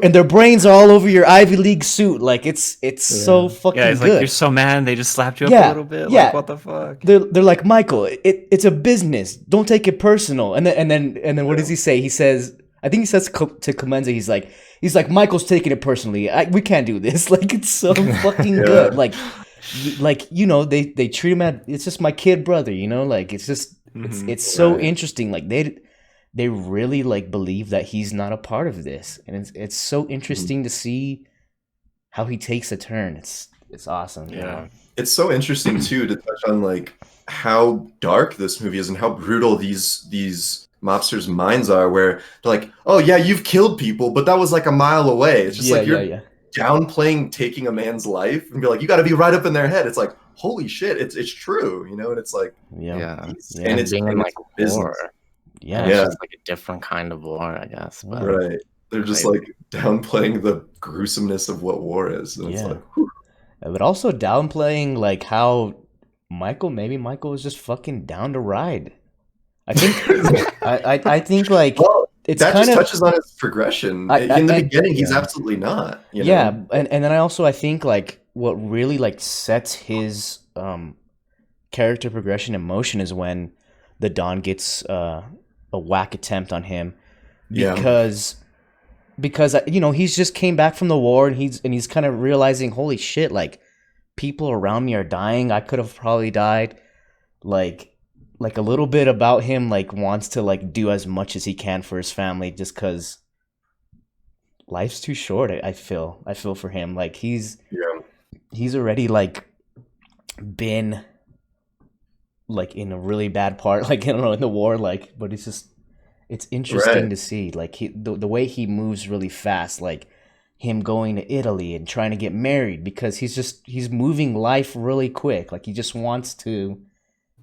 and their brains are all over your Ivy League suit. It's so fucking good. You're so mad they just slapped you up a little bit. Yeah. What the fuck? They're like, Michael, it's a business. Don't take it personal. And then what does he say? He says, I think he says to Clemenza, he's like, Michael's taking it personally. We can't do this. It's so fucking good. They treat him it's just my kid brother. It's just. It's so interesting. They really believe that he's not a part of this, and it's so interesting to see how he takes a turn. It's awesome. Yeah, it's so interesting too to touch on how dark this movie is and how brutal these mobsters' minds are. Where they're like, "Oh yeah, you've killed people, but that was a mile away." It's just you're downplaying taking a man's life and be like, "You got to be right up in their head." It's holy shit, it's true, and it's and it's being in war. Yeah, it's just a different kind of war, I guess. But, right, they're just downplaying the gruesomeness of what war is, and it's but also downplaying how Michael is just fucking down to ride. I think I think it's that kind just of touches on his progression. In the beginning, he's absolutely not. And then I think what really sets his character progression in motion is when the Don gets a whack attempt on him, because he's just came back from the war, and he's kind of realizing, holy shit, people around me are dying. I could have probably died. A little bit about him wants to do as much as he can for his family, just because life's too short. I feel for him. He's already been in a really bad part, I don't know, in the war, but it's interesting to see the way he moves really fast, him going to Italy and trying to get married, because he's moving life really quick. He just wants to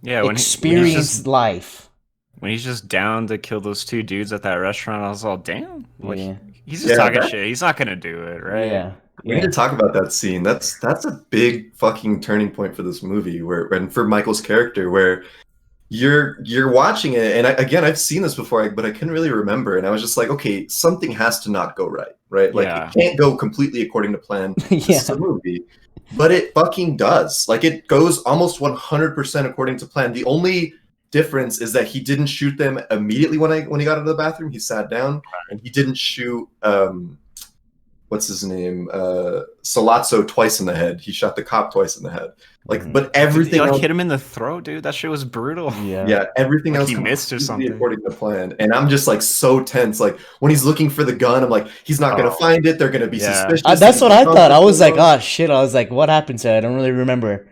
experience life. When he's just down to kill those two dudes at that restaurant, I was all, damn. He's just talking shit. He's not gonna do it, right? We need to talk about that scene. That's a big fucking turning point for this movie, and for Michael's character, where you're watching it, and again, I've seen this before, but I couldn't really remember, and I was just like, okay, something has to not go right? Like, Yeah. it can't go completely according to plan. This Yeah. is a movie, but it fucking does. Like, it goes almost 100% according to plan. The only difference is that he didn't shoot them immediately when he got out of the bathroom. He sat down, and he didn't shoot what's his name? Salazzo twice in the head. He shot the cop twice in the head. Like, but everything Did else, hit him in the throat, dude. That shit was brutal. yeah, everything Like else he missed or completely something. according to plan. And I'm just like so tense. Like when he's looking for the gun, I'm like, he's not gonna find it. They're gonna be Yeah. suspicious. That's what I thought. I was like, oh shit. I was like, what happened to it? I don't really remember.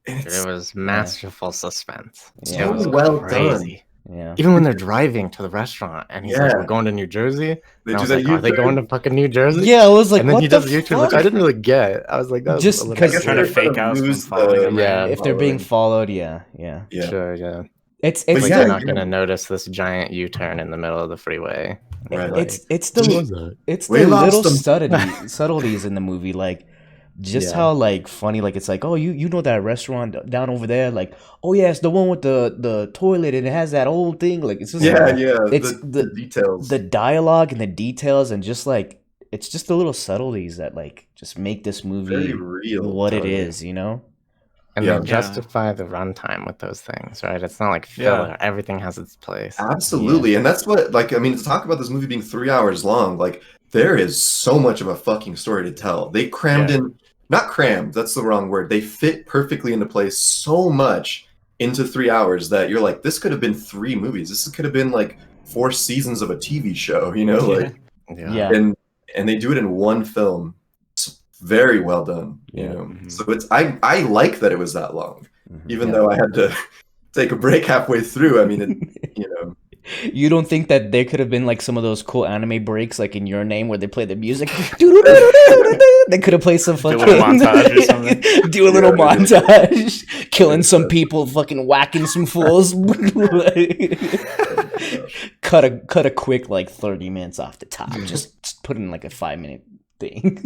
It was masterful suspense. Yeah. It was So well crazy. Yeah. Even when they're driving to the restaurant and he's like, Yeah. we're going to New Jersey. They And I do was that like, are they U-turn. going to fucking New Jersey? Yeah, I was like, And then what he the does U-turn, fuck? which I didn't really get. I was like, that was Just a little 'cause- crazy. Trying to fake out some following him. Yeah. If they're being followed, yeah. Yeah. Sure, yeah. It's Like, yeah, they're not you're- going to notice this giant U-turn in the middle of the freeway. Right. Like, it's what the was that? it's We the lost little them. subtleties in the movie, like just Yeah. how like funny, like it's like, oh, you know that restaurant down over there, like, oh yeah, it's the one with the toilet and it has that old thing, like it's just it's the details. the dialogue and the details and just like it's just the little subtleties that like just make this movie Very real, what it totally. is, you know? And Yeah. they justify the runtime with those things, right? It's not like filler. Everything has its place. Absolutely. And that's what, like, I mean, to talk about this movie being 3 hours long, like, there is so much of a fucking story to tell. They crammed in, not crammed, that's the wrong word. They fit perfectly into place so much into 3 hours that you're like, this could have been 3 movies. This could have been like 4 seasons of a TV show, you know? Like, Yeah. and they do it in one film. It's very well done, you Yeah. know? Mhm. So it's, I like that it was that long, even Yeah. though I had to take a break halfway through. I mean, it, you know. You don't think that there could have been like some of those cool anime breaks, like in Your Name, where they play the music? They could have played some fucking little montage or something. Do a little montage, killing some people, fucking whacking some fools. cut a quick like 30 minutes off the top. Just put in like a 5-minute thing.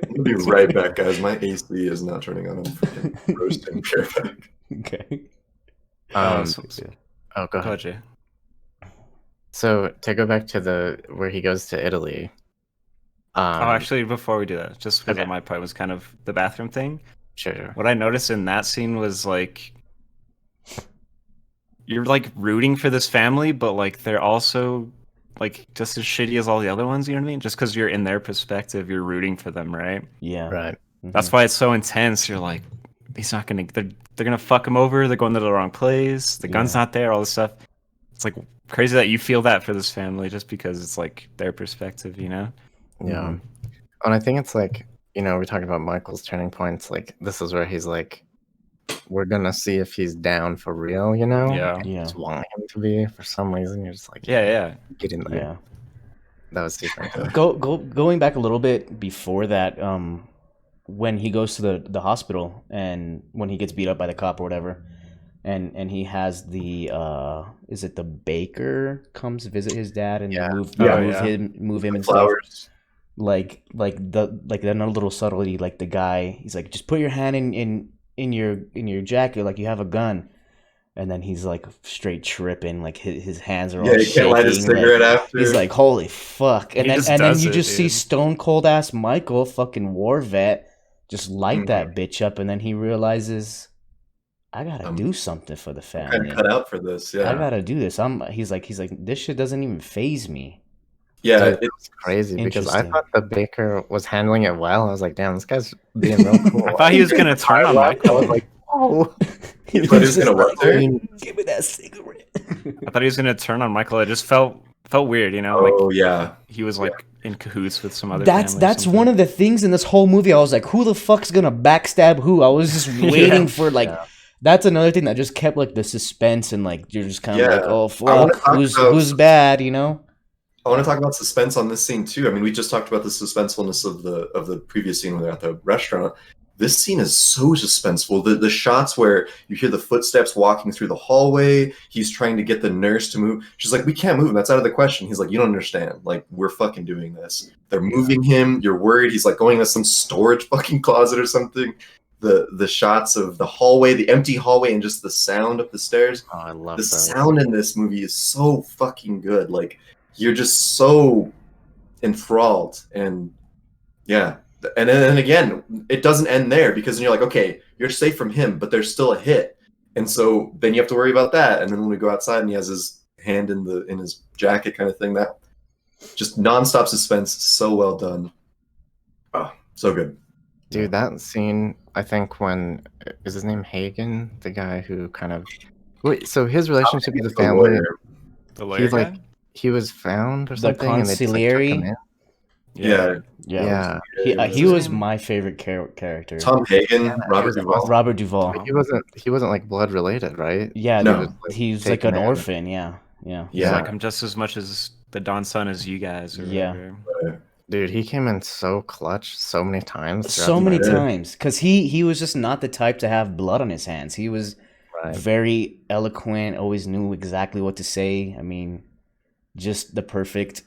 We'll be right back, guys. My AC is not turning on. I'm fucking roasting. Be right back. Okay. Oh, go Go ahead. ahead, Jay. So to go back to where he goes to Italy. Oh, actually, before we do that, just because Okay. my point was kind of the bathroom thing. Sure. What I noticed in that scene was like you're like rooting for this family, but like they're also like just as shitty as all the other ones. You know what I mean? Just because you're in their perspective, you're rooting for them, right? Yeah. Right. That's why it's so intense. You're like, he's not gonna. They're gonna fuck him over. They're going to the wrong place. The gun's not there. All this stuff. It's like crazy that you feel that for this family just because it's like their perspective. You know? Yeah. And I think it's like, you know, we're talking about Michael's turning points. Like, this is where he's like, we're going to see if he's down for real, you know? Yeah. And you Yeah. just want him to be for some reason. You're just like, Yeah. get in there. Yeah. That was super cool. Going back a little bit before that, when he goes to the hospital and when he gets beat up by the cop or whatever, and he has the is it the baker comes visit his dad and move him and stuff. Flowers. Like another little subtlety, like the guy, he's like, just put your hand in your jacket like you have a gun. And then he's like straight tripping, like his hands are all Yeah, he shaking. can't light his cigarette like, after. he's like, holy fuck. And He then just and then does you it, just see dude. stone cold ass Michael, fucking war vet, just light that bitch up, and then he realizes, I gotta do something for the kind family. of cut out for this. Yeah. I gotta do this. He's like, this shit doesn't even faze me. Yeah. Dude, it's crazy because I Interesting. thought the baker was handling it well. I was like, damn, this guy's being real cool. I thought he was gonna turn on I Michael. was like, oh. He thought he was gonna work there? Give me that cigarette. I thought he was gonna turn on Michael. It just felt weird, you know. Oh like yeah. he was like in cahoots with some other. That's one of the things in this whole movie. I was like, who the fuck's gonna backstab who? I was just waiting for like. That's another thing that just kept like the suspense and like you're just kind of like, oh wanna fuck, talk about- who's bad, you know? I want to talk about suspense on this scene too. I mean, we just talked about the suspensefulness of the previous scene when they're at the restaurant. this scene is so suspenseful. The shots where you hear the footsteps walking through the hallway, he's trying to get the nurse to move. She's like, we can't move him. That's out of the question. He's like, you don't understand. Like, we're fucking doing this. They're moving him. You're worried. He's like going to some storage fucking closet or something. The shots of the hallway, the empty hallway, and just the sound up the stairs. Oh, I love The that. sound in this movie is so fucking good. Like, you're just so enthralled. And yeah. And then again, it doesn't end there, because then you're like, okay, you're safe from him, but there's still a hit. And so then you have to worry about that. And then when we go outside and he has his hand in his jacket kind of thing, that just nonstop suspense, so well done. Oh, so good. Dude, that scene, I think when, is his name Hagen? The guy who kind of, wait, so his relationship with the family, The lawyer he's like, guy? he was found or The something, and they just, like, took consigliere? him in. Yeah. Yeah. He was my favorite character. Tom Hagen, Yeah, he Robert was Duvall. awesome. Robert Duvall. He wasn't like blood related, right? Yeah, No. he's like taken an in. orphan. Yeah. He's Yeah. like, I'm just as much as the Don son as you guys. Or Yeah. whatever. Dude, he came in so clutch so many times. throughout So the many movie. times, because he was just not the type to have blood on his hands. He was Right. very eloquent, always knew exactly what to say. I mean, just the perfect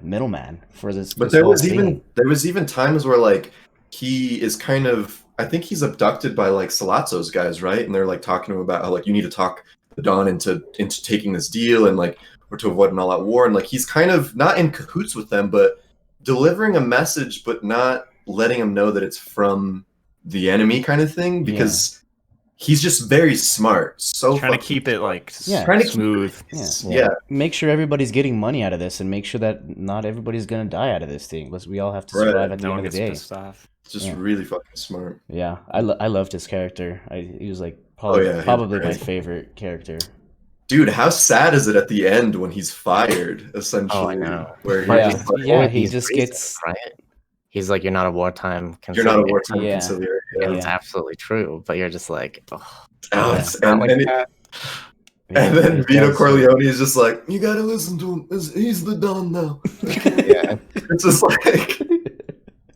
middleman for this. But this there whole was scene. even times where like he is kind of, I think he's abducted by like Salazzo's guys, right? And they're like talking to him about how like you need to talk the Don into taking this deal and like or to avoid an all-out war. And like he's kind of not in cahoots with them, but delivering a message, but not letting them know that it's from the enemy kind of thing, because he's just very smart. So Trying to fucking keep it like Yeah. Trying to keep smooth. Yeah. Make sure everybody's getting money out of this, and make sure that not everybody's gonna die out of this thing. Let's we all have to Right. survive at the No one end of gets the day. pissed off. It's just Yeah. really fucking smart. Yeah, I loved his character. He was like probably yeah, he was probably my great. favorite character. Dude, how sad is it at the end when he's fired, essentially? Oh, I know. Where But you're Yeah. just like, Yeah, With he these just reasons, gets- right. He's like, you're not a wartime. you're not a conciliator." wartime Yeah. conciliary. And Yeah. it's absolutely true, but you're just like, oh, Oh, Yeah. it's- not and, like and, that. and then it Vito does. Corleone is just like, you gotta listen to him. He's the Don now. Yeah. It's just like,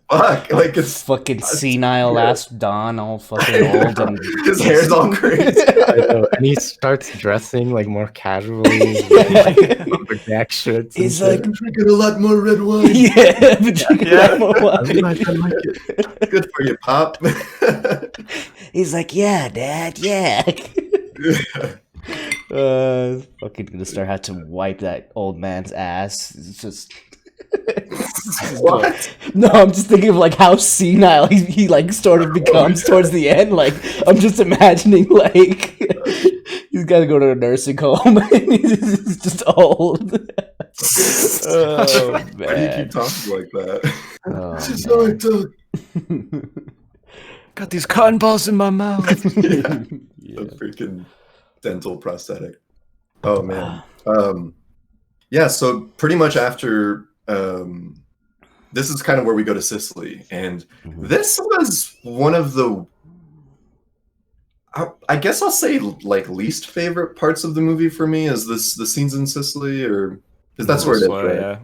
fuck. Like, it's fucking senile ass Don, all fucking old and his hair's all crazy. I know. And he starts dressing like more casually, with, like lumberjack shirts. and He's shit. like, Drinking a lot more red wine. yeah, but drinking Yeah. that more wine. I like it. Good for you, Pop. He's like, yeah, Dad, yeah. Fucking gonna start having to wipe that old man's ass. It's just What? no, I'm just thinking of like how senile he like sort of becomes towards the end. Like I'm just imagining like he's got to go to a nursing home and he's just old. Oh Why do you man. keep talking like that? Oh, It's just man. how I talk. Got these cotton balls in my mouth. Yeah. Yeah. A freaking dental prosthetic. Oh man. Ah. Yeah, so pretty much after this is kind of where we go to Sicily, and Mhm. this was one of the I guess I'll say like least favorite parts of the movie for me is the scenes in Sicily, or because that's where it is, Slow, right? yeah.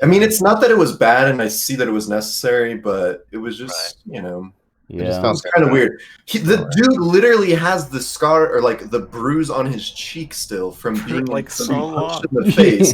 I mean, it's not that it was bad, and I see that it was necessary, but it was just you know. I just Yeah. felt It's kind of weird. The dude literally has the scar or like the bruise on his cheek still from being Like, from so being punched long. in the face.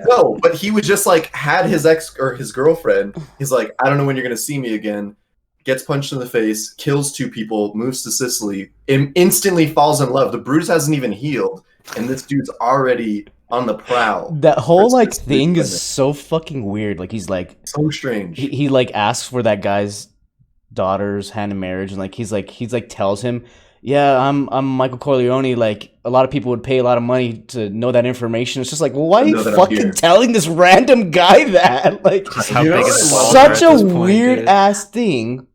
No, but he was just like had his ex or his girlfriend. He's like, I don't know when you're gonna see me again. Gets punched in the face, kills 2 people, moves to Sicily, instantly falls in love. The bruise hasn't even healed, and this dude's already on the prowl. That whole That's like just thing weird. is so fucking weird. Like he's like So strange. he like asks for that guy's daughter's hand in marriage, and like he's like tells him, yeah, I'm Michael Corleone. Like a lot of people would pay a lot of money to know that information. It's just like, well, why are To know you that I'm fucking here. telling this random guy that? Like Just how You know big what his I balls love? are such at a this point, weird dude. ass thing.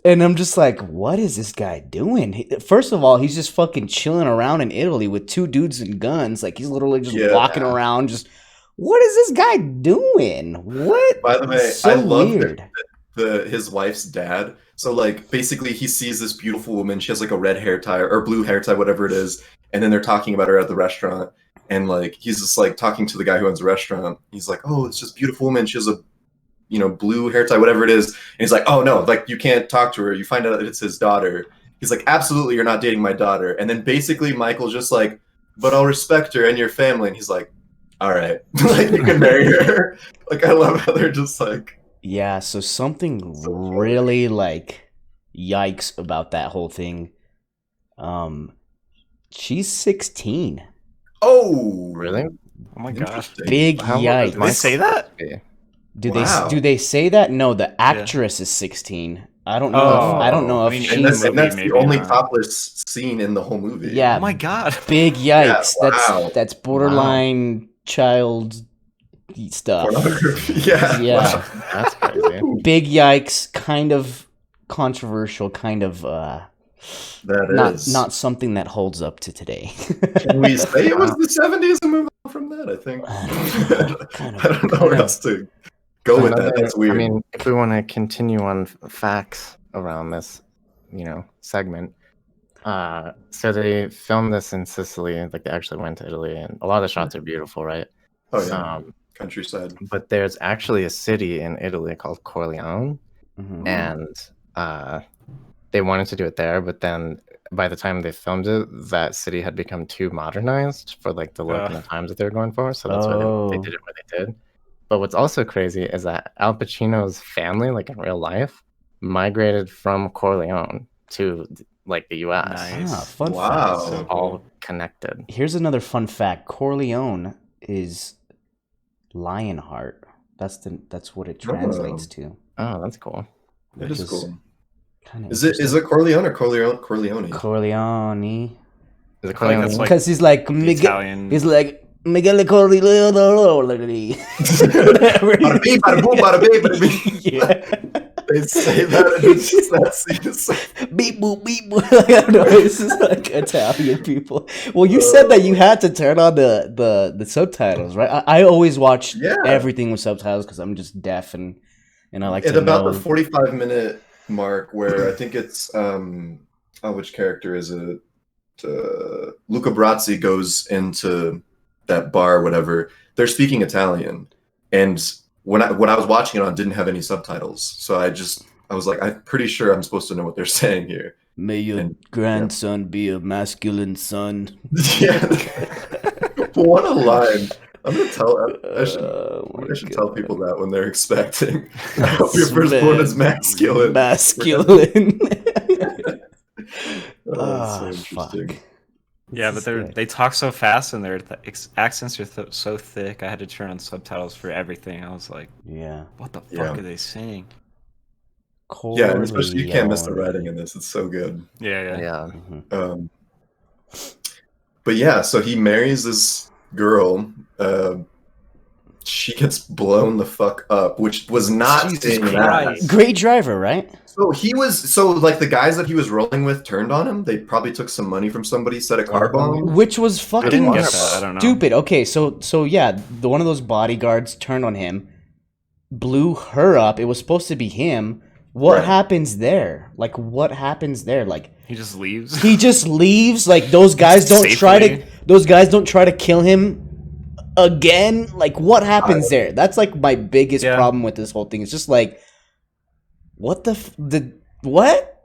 And I'm just like, what is this guy doing? First of all, he's just fucking chilling around in Italy with 2 dudes and guns. Like he's literally just Yeah. walking around. Just what is this guy doing? What? By the way, It's so I love weird. his wife's dad. So like basically he sees this beautiful woman, she has like a red hair tie or blue hair tie, whatever it is, and then they're talking about her at the restaurant, and like he's just like talking to the guy who owns the restaurant. He's like, oh, it's just a beautiful woman, she has a blue hair tie, whatever it is. And he's like, oh no, like you can't talk to her. You find out that it's his daughter. He's like, absolutely, you're not dating my daughter. And then basically Michael's just like, but I'll respect her and your family. And he's like, all right, like you can marry her. Like I love how they're just like, yeah. So something really like yikes about that whole thing. She's 16. oh, Really? Oh my gosh. interesting. Big How old is yikes. Did they say that? Yeah. Do they say that? No, the actress is 16. I don't know. Oh, I don't know I if mean, she's And that's, movie, the maybe only not. topless scene in the whole movie. yeah. Oh my god. Big yikes. Yeah, wow. That's borderline child stuff. Pornography. Yeah. Yeah. Wow. That's crazy. Big yikes. Kind of controversial. Kind of That is not something that holds up to today. Can we say it was the 70s and move on from that? I think. I don't know where else to go with that. That's weird. I mean, if we want to continue on facts around this, segment. So they filmed this in Sicily, like they actually went to Italy, and a lot of the shots are beautiful, right? oh yeah, countryside. But there's actually a city in Italy called Corleone, Mhm. and they wanted to do it there, but then by the time they filmed it, that city had become too modernized for like the look and the times that they were going for. So that's why they did it where they did. But what's also crazy is that Al Pacino's family, like in real life, migrated from Corleone to like the U.S. Nice. Fun Wow. fact. So all connected. Here's another fun fact. Corleone is Lionheart. That's what it translates to. Oh, that's cool. It is Which is cool. Kinda Is it Corleone or Corleone? Corleone? Is it I think Corleone? that's like Because he's like the Miguel. Italian. He's like Miguel Corleone. Bada bing, bada boom, bada bing, bada bing. Yeah. They say that, and it's just that scene is so Beep boop beep boop. I don't know. This is like Italian people. Well, you said that you had to turn on the subtitles, right? I always watch everything with subtitles because I'm just deaf and I like at to about know. the 45-minute mark where I think it's which character is it? Luca Brasi goes into that bar, or whatever. They're speaking Italian, and when I was watching it on, didn't have any subtitles, so I was like, I'm pretty sure I'm supposed to know what they're saying here. May your grandson be a masculine son. Yeah, what a line! I'm gonna tell. I should tell people that when they're expecting. I hope your firstborn is masculine. Masculine. Oh, that's so interesting. Fuck. Yeah, but they talk so fast and their accents are so thick. I had to turn on subtitles for everything. I was like, Yeah. what the fuck are they saying? Yeah, and especially you can't miss the writing in this. It's so good. Yeah. Mhm. But yeah, so he marries this girl. She gets blown the fuck up, which was not Jesus in Christ. that. Great driver, right? So like the guys that he was rolling with turned on him. They probably took some money from somebody, set a car bomb. Which was I fucking didn't get that. I don't know. stupid. Okay, so yeah, one of those bodyguards turned on him, blew her up. It was supposed to be him. What happens there? Like, what happens there? Like, He just leaves. he just leaves. Like, those guys don't try to kill him again. Like, what happens there? That's like my biggest problem with this whole thing. It's just like, what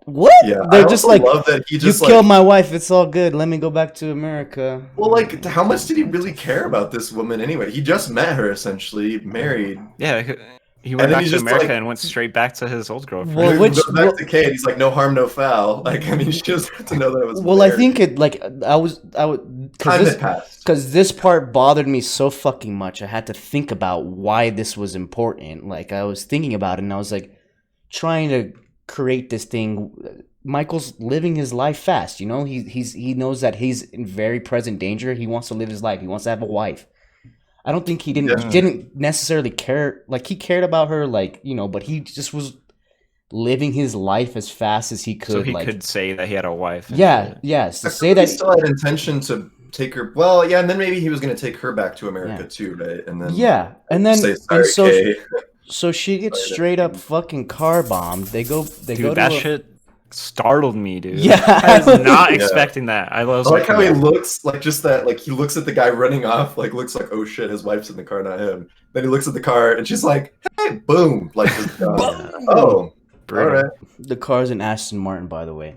what? Yeah, They're I just also like, love that he just you killed my wife. It's all good. Let me go back to America. Well, like, how much did he really care about this woman anyway? He just met her, essentially, married. Yeah, he went then back he's to just America like- and went straight back to his old girlfriend. Well, He which- goes back to Kate. He's like, no harm, no foul. Like, I mean, she doesn't have to know that it was. Well, I married. think it like I would Time had passed. because this part bothered me so fucking much. I had to think about why this was important. Like I was thinking about it, and I was like trying to create this thing. Michael's living his life fast. You know, he knows that he's in very present danger. He wants to live his life. He wants to have a wife. I don't think he didn't necessarily care. Like he cared about her, like, you know, but he just was living his life as fast as he could. So he like, could say that he had a wife. and yeah, shit. yes. To I say feel that he still had intention to take her. Well, yeah, and then maybe he was going to take her back to America too, right? And then and then say, sorry, and so Kay. so she gets straight up fucking car bombed. They go Dude, to that a- shit startled me, dude. Yeah. I was not Yeah. expecting that. I was I like how he yeah. looks, like just that, like he looks at the guy running off, like looks like, oh shit, his wife's in the car, not him. Then he looks at the car and she's like, hey, boom, like just gone. Oh, Brutal. all right. The car's an Aston Martin, by the way.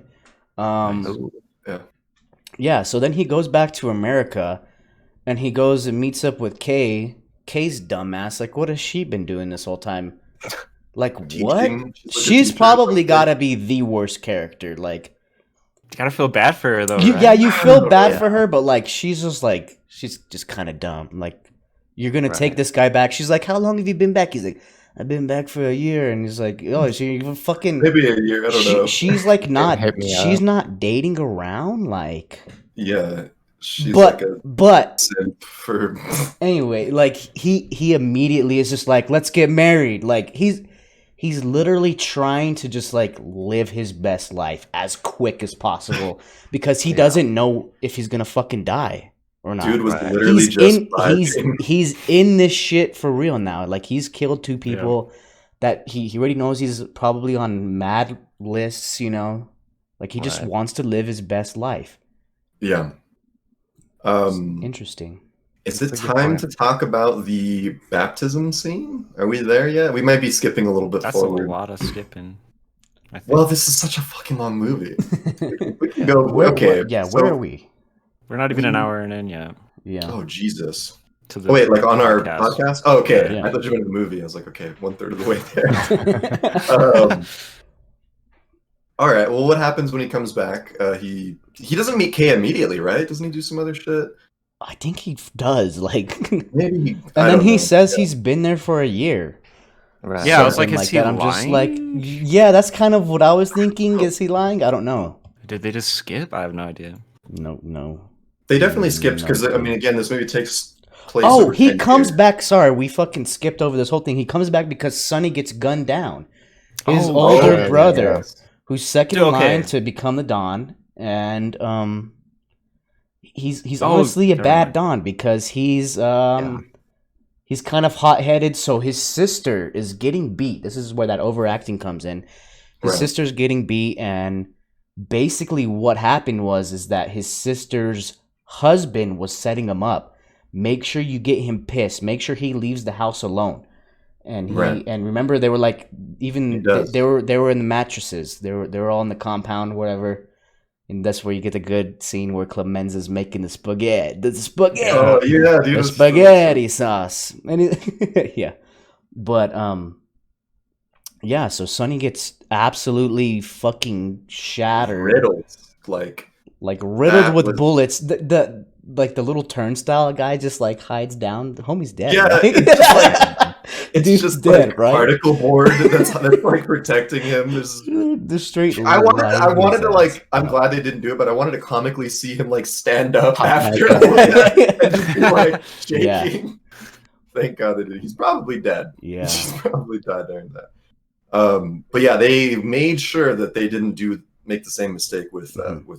Ooh, yeah. Yeah, so then he goes back to America and he goes and meets up with Kay. Kay's dumbass. Like, what has she been doing this whole time? Like, what? Teaching. She's like a She's teacher. probably got to be the worst character. Like, You gotta feel bad for her though. you, right? yeah, you feel bad Yeah. for her, but like, she's just kind of dumb. Like, you're gonna take this guy back. She's like, how long have you been back? He's like, I've been back for a year, and he's like, oh, so you fucking. Maybe a year, I don't know. She's like not. Hit me She's up. not dating around, like. Yeah. She's But like a but simp for. anyway, like he immediately is just like, let's get married. Like he's literally trying to just like live his best life as quick as possible because he doesn't know if he's gonna fucking die or not. Dude was literally he's just in vibing. he's in this shit for real now. Like he's killed 2 people that he already knows he's probably on mad lists, you know. Like he just wants to live his best life. Yeah. Interesting. Is it That's a good time point. to talk about the baptism scene? Are we there yet? We might be skipping a little bit That's a forward. lot of skipping. I think. Well, this is such a fucking long movie. We can go. Where so- are we? We're not even an hour in yet. Yeah. Oh Jesus! To the Oh wait, like on our podcast? Oh, okay. Yeah. I thought you were in the movie. I was like, okay, 1/3 of the way there. All right. Well, what happens when he comes back? He doesn't meet Kay immediately, right? Doesn't he do some other shit? I think he does. Like, and Maybe. then he says Yeah. he's been there for a year. Right. Yeah, I was like, Something is he that. I'm just like, lying? yeah, that's kind of what I was thinking. Is he lying? I don't know. Did they just skip? I have no idea. No. They definitely skipped because I mean, again, this movie takes place. Oh, over he 10 comes years. back. Sorry, we fucking skipped over this whole thing. He comes back because Sonny gets gunned down. His Oh, older yeah, brother, yes. who's second Dude, in okay. line to become the Don, and he's Oh, honestly a never bad mind. Don because he's he's kind of hot-headed. So his sister is getting beat. This is where that overacting comes in. His Right. sister's getting beat, and basically what happened is that his sister's husband was setting him up. Make sure you get him pissed. Make sure he leaves the house alone. And he Right. and remember they were like He even does. they were in the mattresses. They were all in the compound, whatever. And that's where you get the good scene where Clemenza's making the spaghetti. Oh yeah, dude. The it's- spaghetti sauce. And yeah. But yeah, so Sonny gets absolutely fucking shattered. riddled, like Riddled That with was- bullets. The like the little turnstile guy just like hides down. The homie's dead. Yeah, right? it's just like- it's Dude's just dead, like right? particle board that's like protecting him. There's, The straight. I wanted to like. I'm Yeah. glad they didn't do it, but I wanted to comically see him like stand up Pop after back up. and just be like Yeah. shaking. Thank God they did. He's probably dead. Yeah. He's probably died during that. But yeah, they made sure that they didn't make the same mistake with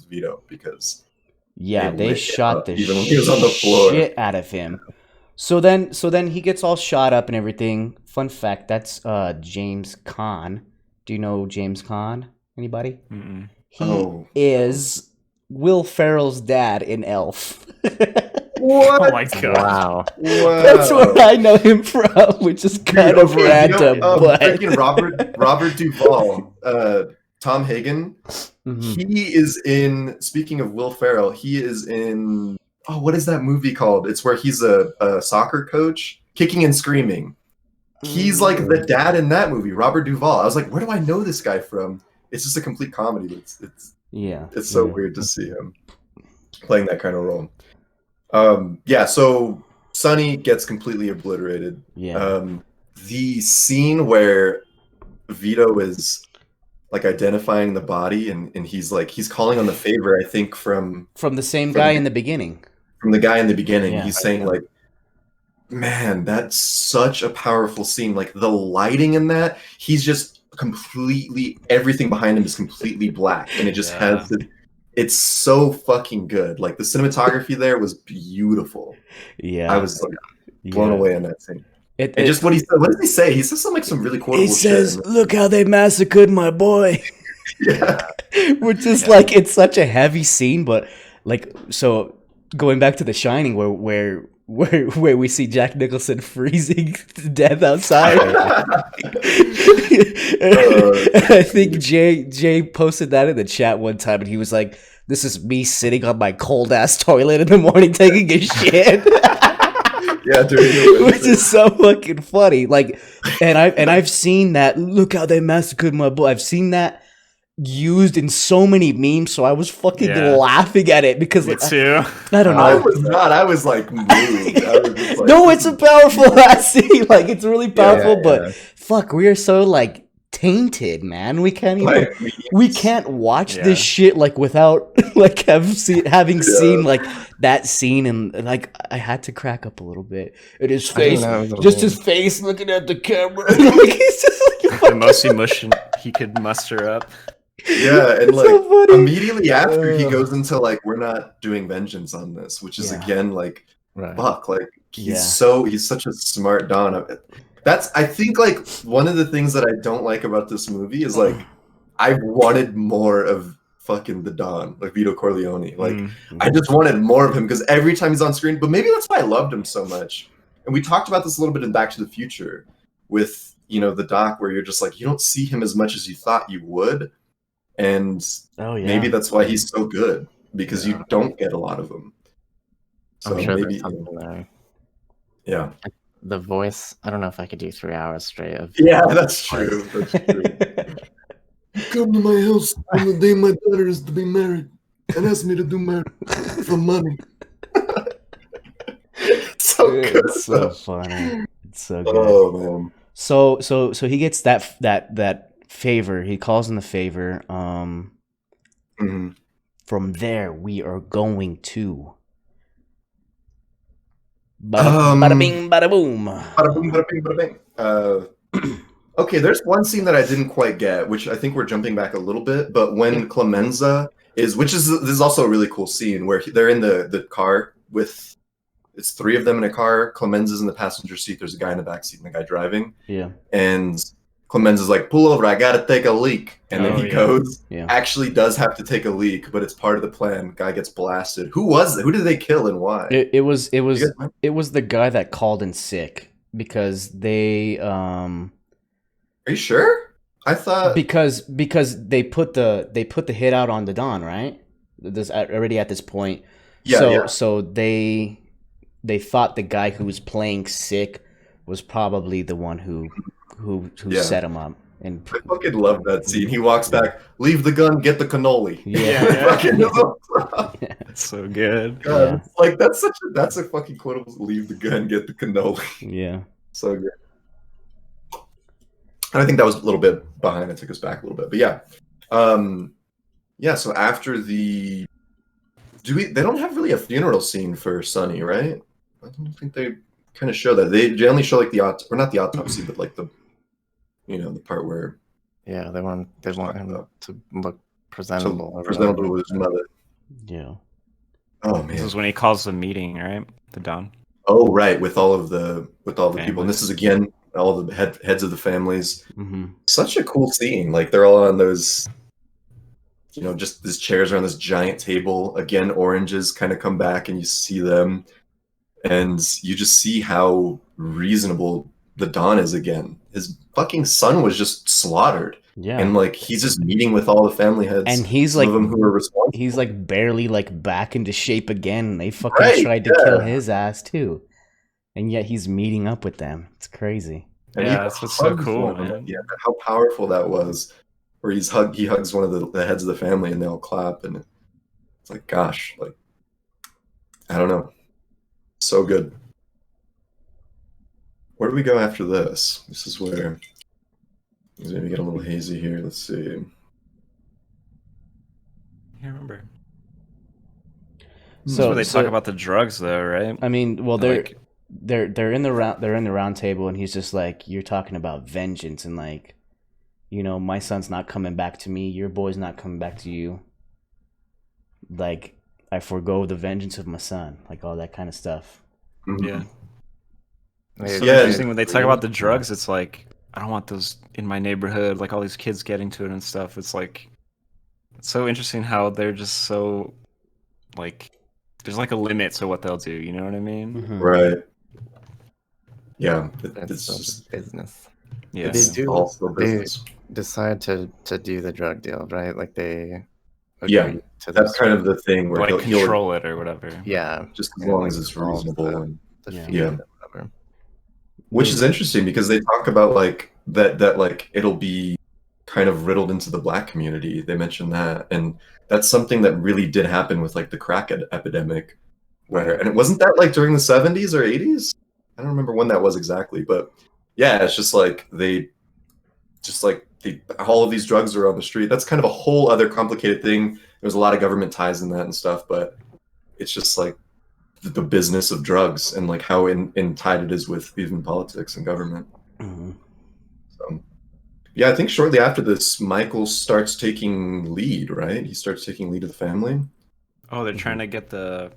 Vito because Yeah, They they lit him shot up the even when he was on the floor. shit out of him. So then he gets all shot up and everything. Fun fact, that's James Caan. Do you know James Caan? Anybody? Mm-mm. He Oh. is Will Ferrell's dad in Elf. what? Oh my god. Wow. Wow. That's where I know him from, which is kind of random, but freaking Robert Duvall, Tom Hagen. Mhm. He is in. Speaking of Will Ferrell, he is in. Oh, what is that movie called? It's where he's a soccer coach, Kicking and Screaming. He's like the dad in that movie, Robert Duvall. I was like, where do I know this guy from? It's just a complete comedy. It's so weird to see him playing that kind of role. Yeah. So Sonny gets completely obliterated. Yeah. The scene where Vito is like identifying the body and he's calling on the favor, I think from From the same from guy the- in the beginning. the guy in the beginning. Yeah. He's saying like, man, that's such a powerful scene. Like the lighting in that, he's just completely, everything behind him is completely black and it just has the, it's so fucking good. Like the cinematography there was beautiful. Yeah. I was like blown away in that scene. And just what he said, what does he say? He says some really quotable He says, shit. "Look how they massacred my boy." Yeah. which is like it's such a heavy scene, but like so going back to The Shining, where we see Jack Nicholson freezing to death outside. I think Jay posted that in the chat one time, and he was like, "This is me sitting on my cold ass toilet in the morning taking a shit." Yeah, dude. Which is so fucking funny. Like, and I've seen that. Look how they massacred my boy. I've seen that used in so many memes, so I was fucking laughing at it because Me like, too. I don't know. I was not. I was like moved. I was just like, No, it's a powerful ass scene. Like it's really powerful, Yeah, but fuck, we are so like tainted, man. We can't even. like, We can't watch Yeah. this shit like without like having seen like that scene, and like I had to crack up a little bit. And his face, know it was a just meme. his face looking at the camera, like he's just like The most emotion he could muster up. Yeah, and It's like so funny. immediately after he Ugh. goes into like, we're not doing vengeance on this, which is Yeah. again like, Right. fuck, like he's Yeah. he's such a smart Don. That's I think like one of the things that I don't like about this movie is like I wanted more of fucking the Don, like Vito Corleone. Like I just wanted more of him because every time he's on screen, but maybe that's why I loved him so much. And we talked about this a little bit in Back to the Future with, you know, the doc where you're just like, you don't see him as much as you thought you would. And Oh yeah. maybe that's why he's so good, because you don't get a lot of them. So I'm sure maybe, there's something there. yeah. The voice, I don't know if I could do 3 hours straight of. Yeah, that's true. That's true. Come to my house on the day my daughter is to be married and ask me to do murder for money. So good. It's so funny. It's so good. Oh man. So he gets that favor. He calls in the favor. Mhm. From there, we are going to. Bada bing, bada boom. Bada boom, bada bing, bada bing. Okay, there's one scene that I didn't quite get, which I think we're jumping back a little bit, but when Clemenza this is also a really cool scene where they're in the car with, it's 3 of them in a car. Clemenza's in the passenger seat. There's a guy in the back seat and the guy driving. Yeah. And Clemenza's like, pull over, I gotta take a leak. And then he goes, actually does have to take a leak, but it's part of the plan. Guy gets blasted. Who was it? Who did they kill and why? It was the guy that called in sick because they Are you sure? I thought because they put the hit out on the Don, right? This already at this point. Yeah. So they thought the guy who was playing sick was probably the one who set him up. And I fucking love that scene. He walks back, leave the gun, get the cannoli. It's so good. God, it's like that's a fucking quotable. Leave the gun, get the cannoli. Yeah. So good. And I think that was a little bit behind. It took us back a little bit, but yeah. So after they don't have really a funeral scene for Sonny, right? I don't think they kind of show that. They generally show like or not the autopsy, but like the part where they want him to look presentable. Presentable with his mother. Yeah. Oh man. This is when he calls the meeting, right? The Don. Oh right, with all the people, and this is again all the heads of the families. Mm-hmm. Such a cool scene. Like they're all on those, just these chairs around this giant table. Again, oranges kind of come back, and you see them, and you just see how reasonable the Don is again. His fucking son was just slaughtered. Yeah. And like he's just meeting with all the family heads. And he's some like of them who are responsible. He's like barely like back into shape again. They fucking tried to kill his ass too. And yet he's meeting up with them. It's crazy. And that's what's so cool, man. Yeah, how powerful that was. Where he hugs one of the heads of the family and they all clap, and it's like, gosh, like I don't know. So good. Where do we go after this? This is where maybe get a little hazy here. Let's see. I can't remember. So where they talk about the drugs, though, right? I mean, well, they're in the round table, and he's just like, you're talking about vengeance, and like, my son's not coming back to me. Your boy's not coming back to you. Like, I forgo the vengeance of my son, like all that kind of stuff. Mm-hmm. Yeah. It's so interesting when they talk about the drugs. It's like, I don't want those in my neighborhood. Like all these kids getting to it and stuff. It's like It's so interesting how they're just so like there's like a limit to what they'll do. You know what I mean? Mhm. Right. Yeah. It's It's still just just business. Yeah. They it's do. all still They business. decide to do the drug deal, right? Like they Yeah, agree to that's this. kind of the thing where Like he'll control it or whatever. Yeah, just as and long like as it's resolve reasonable and the Yeah. feud yeah. or whatever. Which is interesting because they talk about like that like it'll be kind of riddled into the black community. They mentioned that, and that's something that really did happen with like the crack epidemic, where and it wasn't that like during the 70s or 80s. I don't remember when that was exactly, but yeah, it's just like all of these drugs are on the street. That's kind of a whole other complicated thing. There's a lot of government ties in that and stuff, but it's just like the business of drugs and like how in tied it is with even politics and government. Mhm. So, yeah, I think shortly after this, Michael starts taking lead, right? He starts taking lead of the family. Oh, they're trying to get the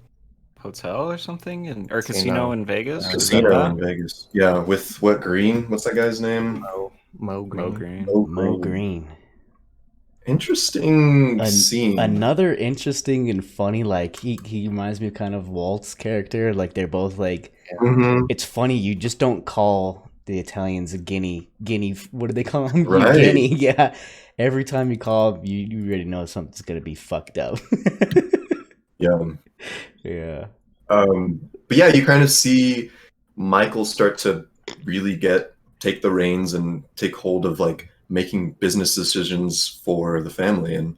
hotel or something, or Casino. casino in Vegas. Yeah. Is that Casino that? in Vegas. Yeah, with what Green? What's that guy's name? Mo Mo Green. Green. Mo Green. Interesting scene. Another interesting and funny, like he reminds me kind of Walt's character. Like they're both like, Mhm. it's funny, you just don't call the Italians a guinea. What do they call them? Right. Guinea. Yeah. Every time you call them, you already know something's gonna be fucked up. Yeah. Yeah. But yeah, you kind of see Michael start to really take the reins and take hold of like making business decisions for the family. And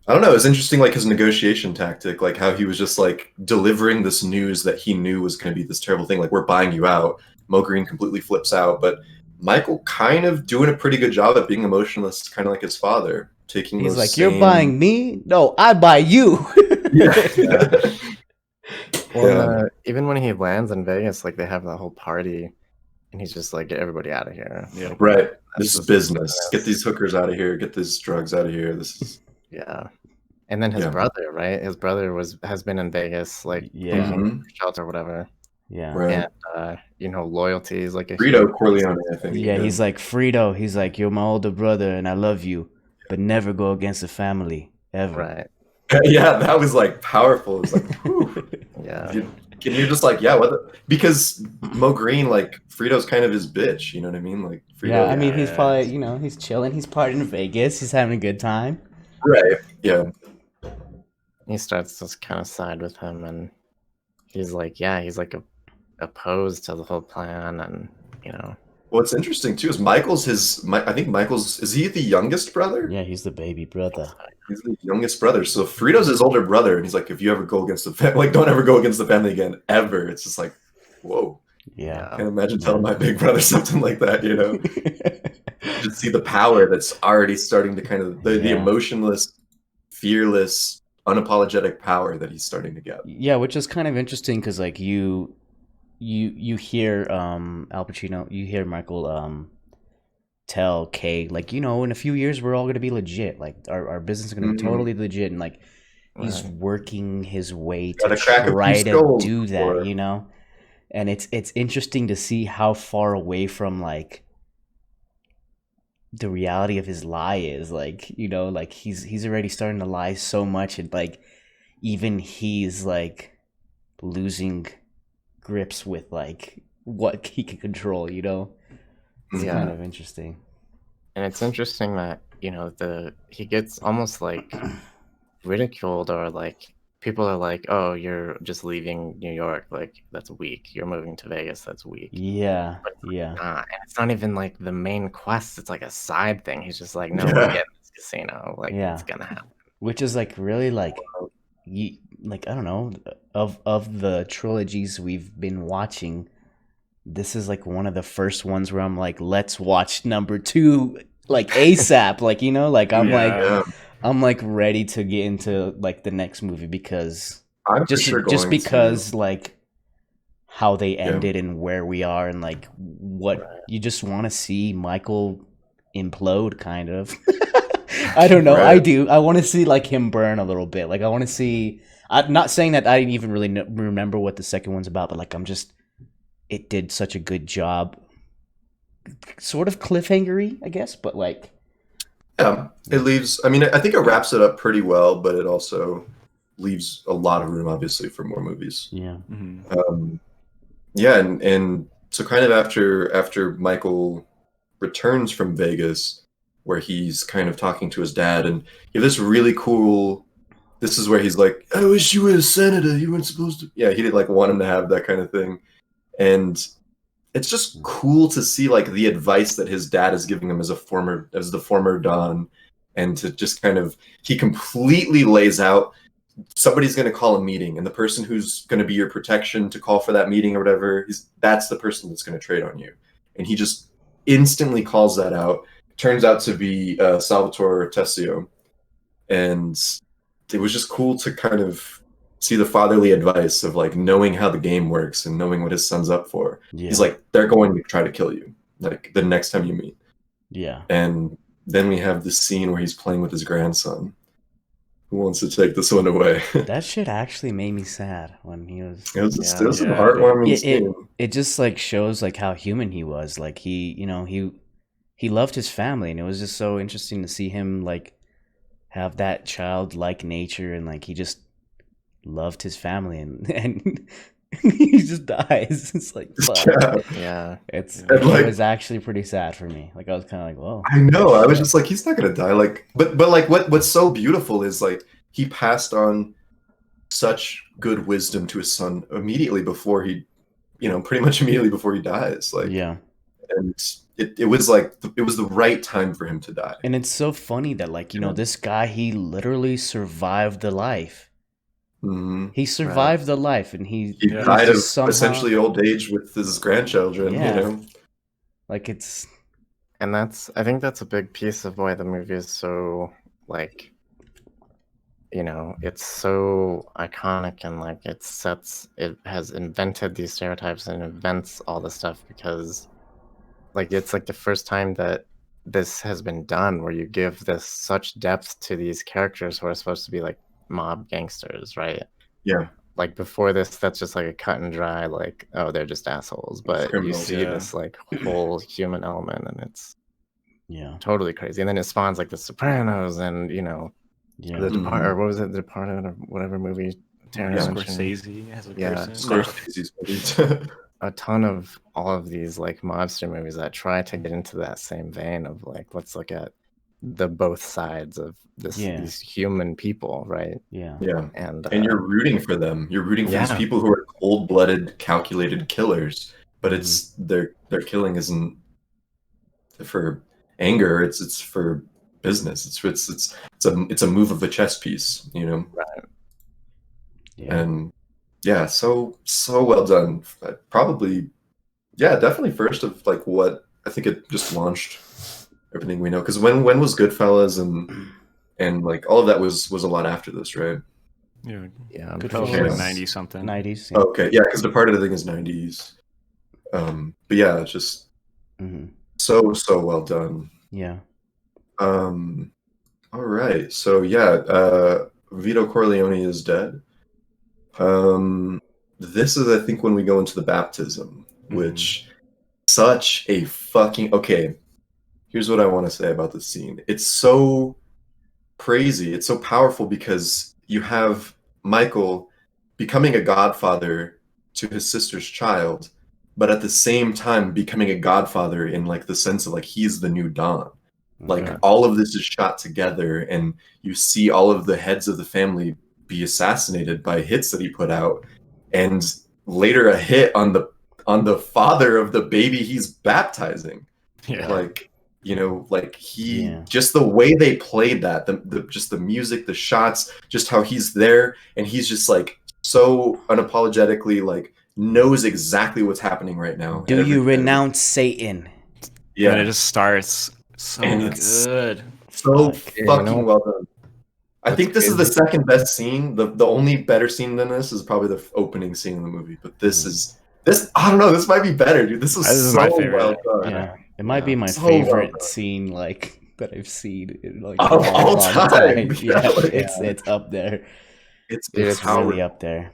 I don't know, it's interesting, like his negotiation tactic, like how he was just like delivering this news that he knew was going to be this terrible thing. Like, we're buying you out. Mo Green completely flips out, but Michael kind of doing a pretty good job at being emotionless, kind of like his father, taking He's those like, same... you're buying me? No, I buy you. Yeah. Well, even when he lands in Vegas, like they have that whole party, and he's just like, "Get everybody out of here." Yeah. Like, Right. that's This is just business. Get these hookers out of here. Get these drugs out of here. This is... Yeah. And then his Yeah. brother, right? His brother has been in Vegas, like Yeah. taking shots or whatever. Yeah. Right. And loyalty is like a Rito huge Corleone, I think. Yeah, he's like, Frito, he's like, you're my older brother and I love you, but never go against the family, ever. right. Yeah, that was like powerful. It's like, whew. Yeah. Can you just like, yeah, what the... Because Mo Green, like, Frito's kind of his bitch, you know what I mean? Like, Frito... Yeah, I mean, he's Yeah. probably, he's chilling, he's partying in Vegas, he's having a good time. Right, yeah. He starts to kind of side with him, and he's like, opposed to the whole plan, and What's interesting too is I think Michael's, is he the youngest brother? Yeah, he's the baby brother. He's the youngest brother. So Frito's his older brother, and he's like, if you ever go against the family, like, don't ever go against the family again, ever. It's just like, whoa. Yeah. I can't imagine telling my big brother something like that, you know? Just see the power that's already starting to kind of, the emotionless, fearless, unapologetic power that he's starting to get. Yeah, which is kind of interesting because, like, you hear Al Pacino, you hear Michael tell Kay, like, in a few years we're all gonna be legit, like our business is gonna be totally legit, and like he's working his way to try to do that, and it's interesting to see how far away from like the reality of his lie is, like, like he's already starting to lie so much, and like even he's like losing grips with like what he can control, It's kind of interesting. And it's interesting that he gets almost like ridiculed, or like people are like, "Oh, you're just leaving New York, like that's weak. You're moving to Vegas, that's weak." Yeah, but yeah. And it's not even like the main quest. It's like a side thing. He's just like, "No, we're getting this casino. Like it's gonna happen." Which is like really like, like, I don't know, of the trilogies we've been watching, this is like one of the first ones where I'm like, let's watch number 2 like ASAP, like, like I'm like ready to get into like the next movie, because just because like how they ended and where we are, and like what you just want to see Michael implode, kind of. I don't know. I do. I want to see like him burn a little bit. Like I want to see. I'm not saying that I didn't even really remember what the second one's about, but like it did such a good job. Sort of cliffhangery, I guess, but like Yeah, it leaves. I mean, I think it wraps it up pretty well, but it also leaves a lot of room, obviously, for more movies. Yeah. Yeah, and so kind of after Michael returns from Vegas, where he's kind of talking to his dad, and you have this really cool. This is where he's like, "I wish you were a senator. You weren't supposed to." Yeah, he didn't like want him to have that kind of thing, and it's just cool to see like the advice that his dad is giving him as the former Don, and to just kind of he completely lays out somebody's going to call a meeting, and the person who's going to be your protection to call for that meeting or whatever that's the person that's going to trade on you, and he just instantly calls that out. Turns out to be Salvatore Tessio, and it was just cool to kind of see the fatherly advice of like knowing how the game works and knowing what his son's up for. Yeah. He's like, they're going to try to kill you, like the next time you meet. Yeah. And then we have this scene where he's playing with his grandson. Who wants to take this one away? That shit actually made me sad when he was. It was an heartwarming scene. It just like shows like how human he was. Like he loved his family, and it was just so interesting to see him like have that childlike nature, and like he just loved his family, and he just dies. It's like fuck. Yeah. It was actually pretty sad for me. Like I was kind of like, whoa. I know. I was just like, he's not gonna die. Like, but like, what's so beautiful is like he passed on such good wisdom to his son immediately before he, pretty much immediately before he dies. Like, yeah. And it was like it was the right time for him to die. And it's so funny that like this guy, he literally survived the life. Mm-hmm. He survived the life, and he died of essentially old age with his grandchildren. Yeah. Like it's, and I think that's a big piece of why the movie is so like, it's so iconic, and like it has invented these stereotypes and invents all this stuff, because like it's like the first time that this has been done where you give this such depth to these characters who are supposed to be like mob gangsters, right? Yeah. Like before this, that's just like a cut and dry, like, oh, they're just assholes. But you see this like whole human element, and it's totally crazy. And then it spawns like The Sopranos, and The Departed, or what was it, The Departed, or whatever movie. Scorsese as a person. Scorsese's movies. A ton of all of these like mobster movies that try to get into that same vein of like, let's look at the both sides of these human people, right? Yeah. And you're rooting for them. You're rooting for these people who are cold-blooded, calculated killers. But it's their killing isn't for anger. It's for business. It's a move of a chess piece, Right. Yeah. And so well done. Probably, definitely first of like what I think it just launched everything we know. Because when was Goodfellas and like all of that was a lot after this, right? Yeah. Goodfellas like 90 something. 90s. Yeah. Okay, yeah, because Departed I think is 90s. But yeah, it's just so well done. Yeah. All right. So Vito Corleone is dead. This is, I think, when we go into the baptism, which such a fucking okay. Here's what I want to say about this scene. It's so crazy. It's so powerful because you have Michael becoming a godfather to his sister's child, but at the same time becoming a godfather in like the sense of like he's the new Don. Like all of this is shot together, and you see all of the heads of the family be assassinated by hits that he put out, and later a hit on the father of the baby he's baptizing. Like just the way they played that, just the music, the shots, just how he's there, and he's just like so unapologetically like knows exactly what's happening right now. Do you renounce Satan? Yeah, and it just starts so good. So fucking well done. I think this is the second best scene. The only better scene than this is probably the opening scene in the movie. But this I don't know. This might be better, dude. This is so my favorite. well done. Yeah, it might be my favorite scene like that I've seen in like of all time. Yeah, it's up there. It's really up there.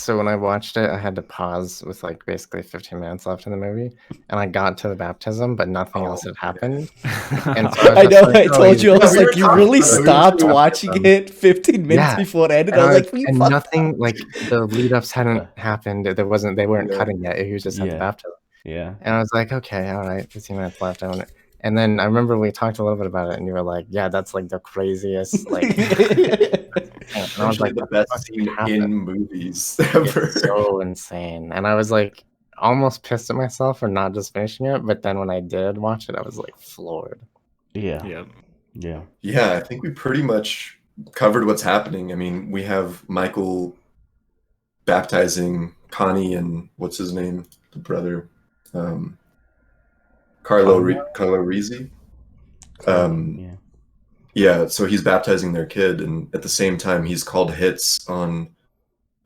So when I watched it, I had to pause with like basically 15 minutes left in the movie, and I got to the baptism, but nothing else had happened. And so I was I just know. like, I "Oh, told he's you. I was we were like, you talking really about it. We were stopped talking about watching it 15 minutes Yeah. before it ended. And I I was was, like, we and fucked nothing like the lead ups hadn't happened. They weren't Yeah. cutting yet. He was just at the Yeah. baptism. Yeah. And I was like, okay, all right, 15 minutes left. And then I remember we talked a little bit about it, and you were like, yeah, that's like the craziest, like, and I was Essentially like, the what best fuck scene happened? in movies ever. It's so insane. And I was like, almost pissed at myself for not just finishing it. But then when I did watch it, I was like floored. Yeah. Yep. Yeah. Yeah, I think we pretty much covered what's happening. I mean, we have Michael baptizing Connie and what's his name, the brother, Carlo Rizzi. Yeah. Yeah, so he's baptizing their kid, and at the same time, he's called hits on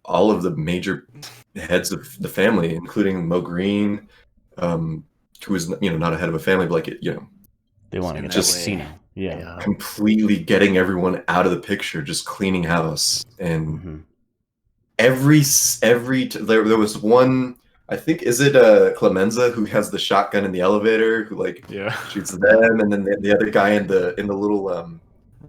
all of the major heads of the family, including Mo Green, who is not a head of a family, but like They want to In get their that way. casino. Yeah. Yeah. completely getting everyone out of the picture, just cleaning house. And Mhm. there was one, I think, is it Clemenza who has the shotgun in the elevator who like Yeah. shoots them, and then the other guy in the little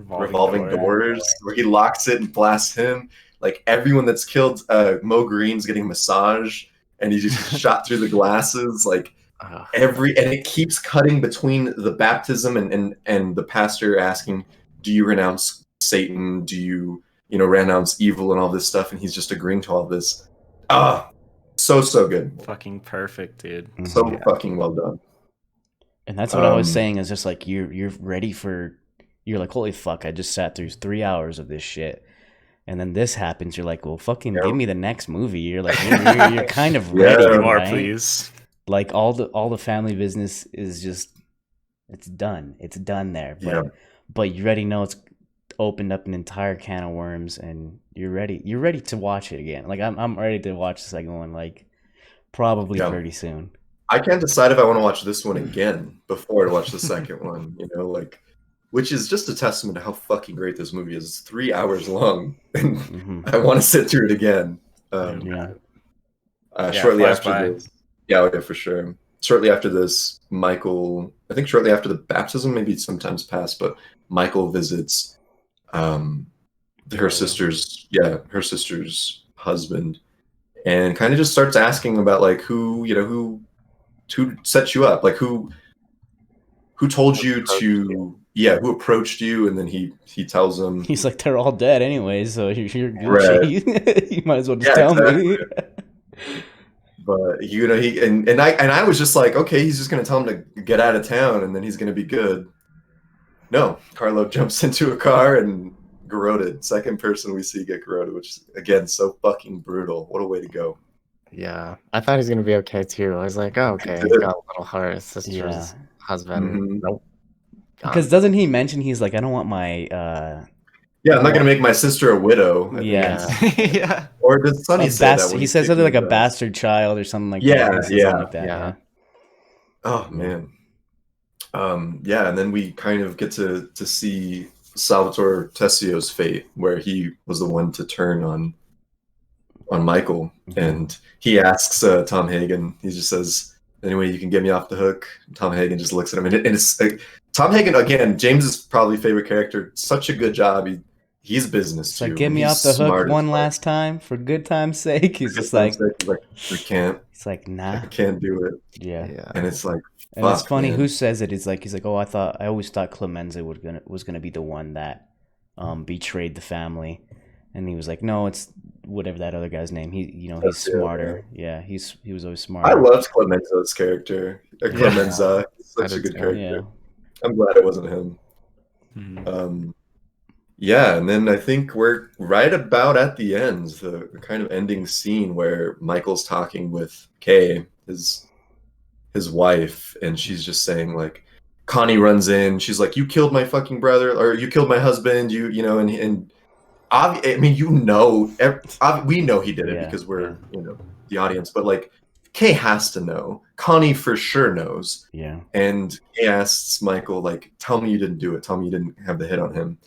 revolving door. doors where he locks it and blasts him. Like everyone that's killed, Mo Green's getting massage and he just shot through the glasses. Like Ugh. and it keeps cutting between the baptism and the pastor asking, do you renounce Satan? Do you renounce evil and all this stuff? And he's just agreeing to all this. So good. Fucking perfect, dude. So Mhm. fucking well done. And that's what I was Um, saying is just like you're ready for, you're like, holy fuck, I just sat through 3 hours of this shit. And then this happens, you're like, well, fucking Yeah. give me the next movie. You're like, you're kind of Yeah. ready, Give me More, right? please. Like all the family business is just, it's done. It's done there. But Yeah. but you already know it's opened up an entire can of worms, and you're ready. You're ready to watch it again. Like I'm ready to watch the second one. Like probably Yeah. pretty soon. I can't decide if I want to watch this one again before I watch the second one, like, which is just a testament to how fucking great this movie is. It's 3 hours long, and Mhm. I want to sit through it again. Yeah. Shortly flies after by. this, yeah, for sure. Shortly after this, Michael, I think shortly after the baptism, maybe sometimes past, but Michael visits her sister's husband, and kind of just starts asking about like who set you up, like who told you to, who approached you, and then he tells them, He's like, they're all dead anyway, so you're Right. Gucci. You might as well just Yeah, tell me. but he and I was just like, okay, he's just gonna tell him to get out of town and then he's gonna be good. No, Carlo jumps into a car and garroted. Second person we see get garroted, which is again so fucking brutal. What a way to go. Yeah. I thought he was gonna be okay too. I was like, oh, okay, he's got a little heart. His sister's Yeah. husband. Mhm. Nope. Gone. Because doesn't he mention he's like, I don't want my Yeah, I'm not gonna make my sister a widow. I think Yeah. it's- Yeah. Or does Sonny say that? When he he's says something like kicking a his ass? bastard child or something like Yeah, that. He says yeah, something like that. yeah. Oh man. Yeah, and then we kind of get to see Salvatore Tessio's fate, where he was the one to turn on Michael, and he asks Tom Hagen. He just says, "Anyway, you can get me off the hook." Tom Hagen just looks at him, and it's like, Tom Hagen again. James's probably favorite character. Such a good job. He's business It's too. like, get me He's off the hook smart as one fuck. last time for good time's sake. He's just He's like, I can't. it's like, nah. I can't do it. Yeah. Yeah. And it's like, And it's fuck, funny man. who says it. He's like, oh, I always thought Clemenza was gonna be the one that betrayed the family, and he was like, no, it's whatever that other guy's name. He's Tessia, smarter. Yeah, he was always I smarter. loved Clemenza's character. Clemenza, such I a did good too. character. Yeah. I'm glad it wasn't him. Mhm. Yeah, and then I think we're right about at the end, the kind of ending scene where Michael's talking with Kay, his wife, and she's just saying like, Connie runs in, she's like, "You killed my fucking brother, or you killed my husband," and I mean, we know he did it Yeah, because we're the audience, but like, Kay has to know. Connie for sure knows, Yeah. and he asks Michael like, "Tell me you didn't do it. Tell me you didn't have the hit on him."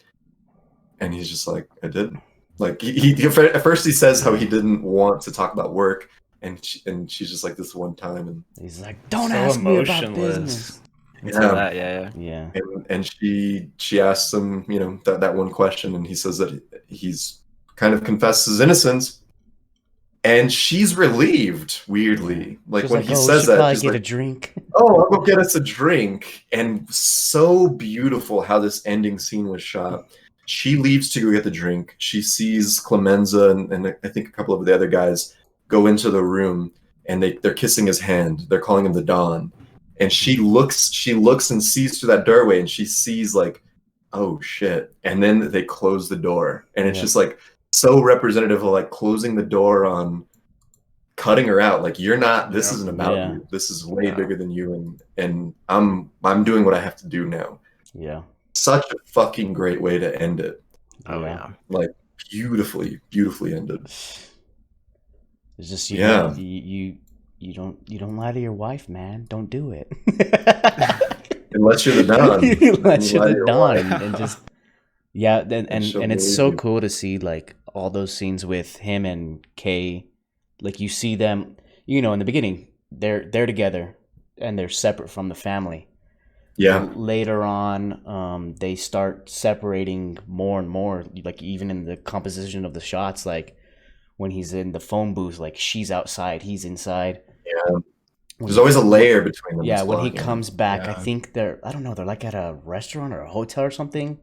And he's just like, I didn't. Like he at first he says how he didn't want to talk about work, and she's just like, this one time, and He's like, don't So ask me about emotionless. business. Until Yeah. that, yeah. and she asks him, you know, that one question, and he says that he's kind of confessed his innocence, and she's relieved, weirdly. Like She's when like, he oh, we says should that, probably she's get like, a drink. oh, I'll go get us a drink. And so beautiful how this ending scene was shot. She leaves to go get the drink. She sees Clemenza and I think a couple of the other guys go into the room, and they're kissing his hand. They're calling him the Don. And she looks and sees through that doorway, and she sees like, oh shit. And then they close the door. And it's just like so representative of like closing the door on cutting her out. Like, you're not, this isn't about you. This is way bigger than you, and I'm doing what I have to do now. Yeah. Such a fucking great way to end it. Oh yeah. Like beautifully ended. It's just you don't lie to your wife, man. Don't do it. Unless you're the Don. Unless you're the Don, wife. and just and it's so cool to see like all those scenes with him and Kay. Like you see them, you know, in the beginning they're together and they're separate from the family. Yeah. Later on, they start separating more and more. Like even in the composition of the shots, like when he's in the phone booth, like she's outside, he's inside. Yeah. There's always a layer between them. Yeah, when he comes back, I think they're like at a restaurant or a hotel or something.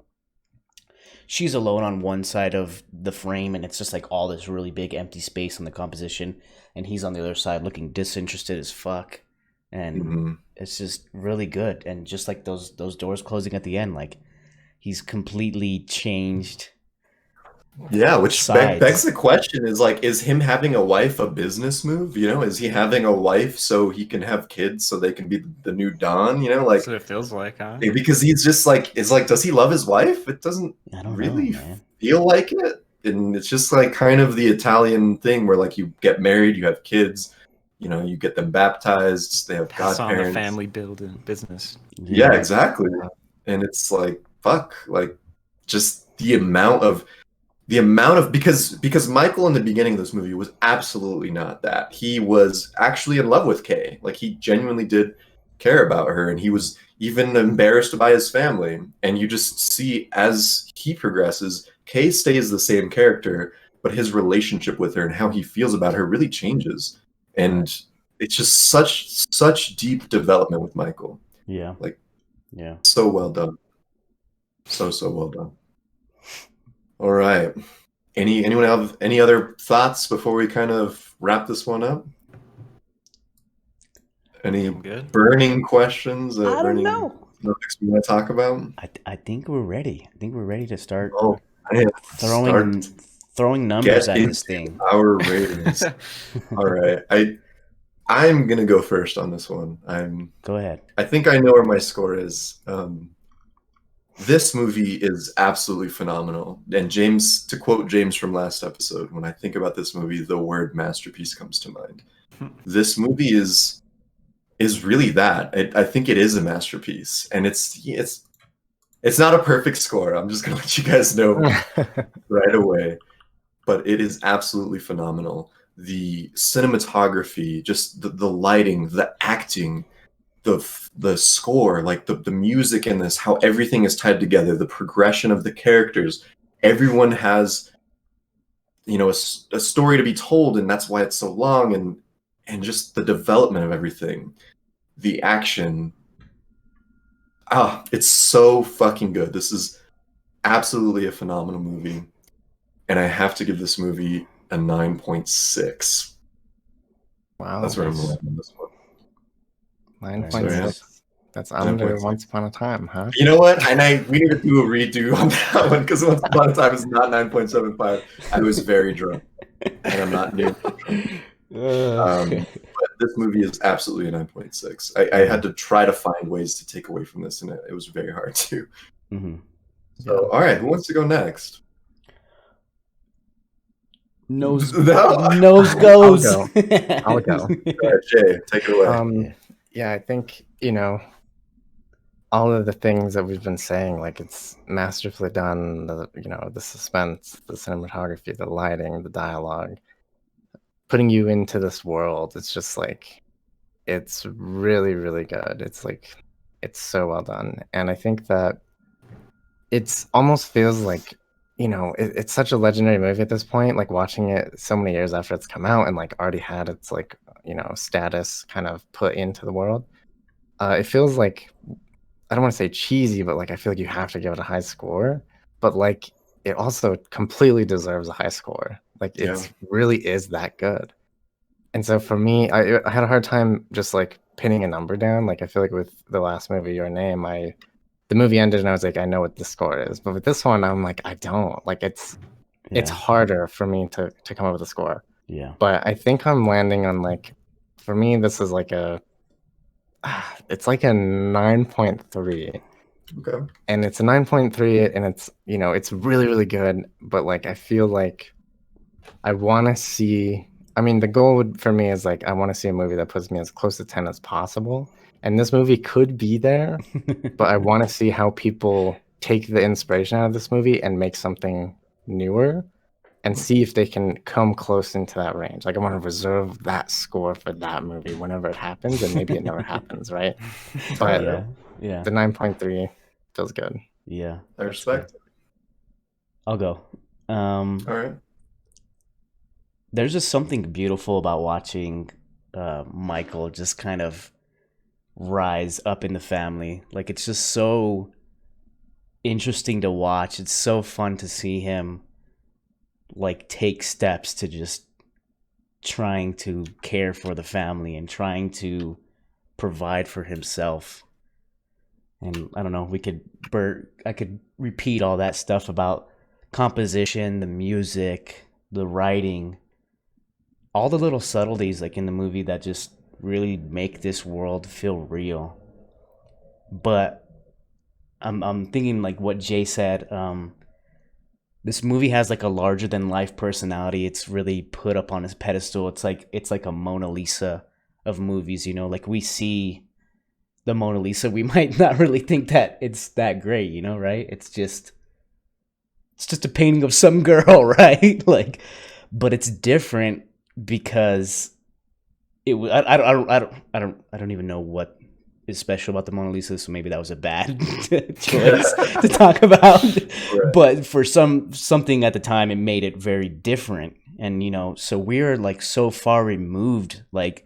She's alone on one side of the frame, and it's just like all this really big empty space on the composition, and he's on the other side looking disinterested as fuck. And it's just really good. And just like those doors closing at the end, like he's completely changed. Yeah, which begs the question is like, is him having a wife a business move? You know, is he having a wife so he can have kids so they can be the new Don? You know, like that's what it feels like, huh? Because he's just like, it's like, does he love his wife? It doesn't really feel like it. And it's just like kind of the Italian thing where like you get married, you have kids, you know, you get them baptized, they have Pass on godparents. the family building business. Yeah, exactly. And it's like, fuck, like just the amount of because Michael in the beginning of this movie was absolutely not that. He was actually in love with Kay. Like he genuinely did care about her, and he was even embarrassed by his family. And you just see as he progresses, Kay stays the same character, but his relationship with her and how he feels about her really changes. And it's just such deep development with Michael. Yeah. Like, yeah. So well done. So well done. All right. Anyone have any other thoughts before we kind of wrap this one up? Any burning questions? I don't know. Topics we want to talk about? I think we're ready. I think we're ready to start throwing numbers at this thing. Our ratings. All right. I'm gonna go first on this one. Go ahead. I think I know where my score is. This movie is absolutely phenomenal. And James, to quote James from last episode, when I think about this movie, the word masterpiece comes to mind. This movie is really that. I think it is a masterpiece, and it's not a perfect score. I'm just gonna let you guys know right away, but it is absolutely phenomenal. The cinematography, just the lighting, the acting, the score, like the music in this, how everything is tied together, the progression of the characters. Everyone has, you know, a story to be told, and that's why it's so long, and just the development of everything, the action. It's so fucking good. This is absolutely a phenomenal movie, and I have to give this movie a 9.6. Wow, that's where I'm going on this one. 9.6. That's under Once Upon a Time, huh? You know what? And we need to do a redo on that one, because Once Upon a Time is not 9.75. I was very drunk, and I'm not new. But this movie is absolutely a 9.6. I had to try to find ways to take away from this, and it was very hard to. So, all right, who wants to go next? Nose goes. I'll go. All right, Jay, take it away. Yeah, I think, you know, all of the things that we've been saying, like it's masterfully done. The suspense, the cinematography, the lighting, the dialogue, putting you into this world. It's just like it's really, really good. It's like it's so well done, and I think that it's almost feels like it's such a legendary movie at this point. Like watching it so many years after it's come out and like already had its like status kind of put into the world. It feels like I don't want to say cheesy, but like I feel like you have to give it a high score. But like it also completely deserves a high score. Like it's really is that good. And so for me, I had a hard time just like pinning a number down. Like I feel like with the last movie, Your Name, the movie ended and I was like, I know what the score is. But with this one, I'm like, I don't. Like it's harder for me to come up with a score. Yeah. But I think I'm landing on like, for me, this is like it's like a 9.3. Okay. And it's a 9.3 and it's, it's really, really good. But like, I feel like I want to see, I mean, the goal for me is like, I want to see a movie that puts me as close to 10 as possible. And this movie could be there, but I want to see how people take the inspiration out of this movie and make something newer and see if they can come close into that range. Like I want to reserve that score for that movie whenever it happens, and maybe it never happens, right? But yeah. the 9.3 feels good. Yeah. I respect it. I'll go. All right. There's just something beautiful about watching Michael just kind of rise up in the family. Like it's just so interesting to watch. It's so fun to see him like take steps to just trying to care for the family and trying to provide for himself. And I don't know, I could repeat all that stuff about composition, the music, the writing, all the little subtleties like in the movie that just really make this world feel real. But I'm thinking like what Jay said, this movie has like a larger than life personality. It's really put up on his pedestal. It's like a Mona Lisa of movies, like we see the Mona Lisa, we might not really think that it's that great, right? It's just a painting of some girl, right? Like, but it's different because I don't even know what is special about the Mona Lisa, so maybe that was a bad choice to talk about. Right. But for something at the time, it made it very different, and so we're like so far removed, like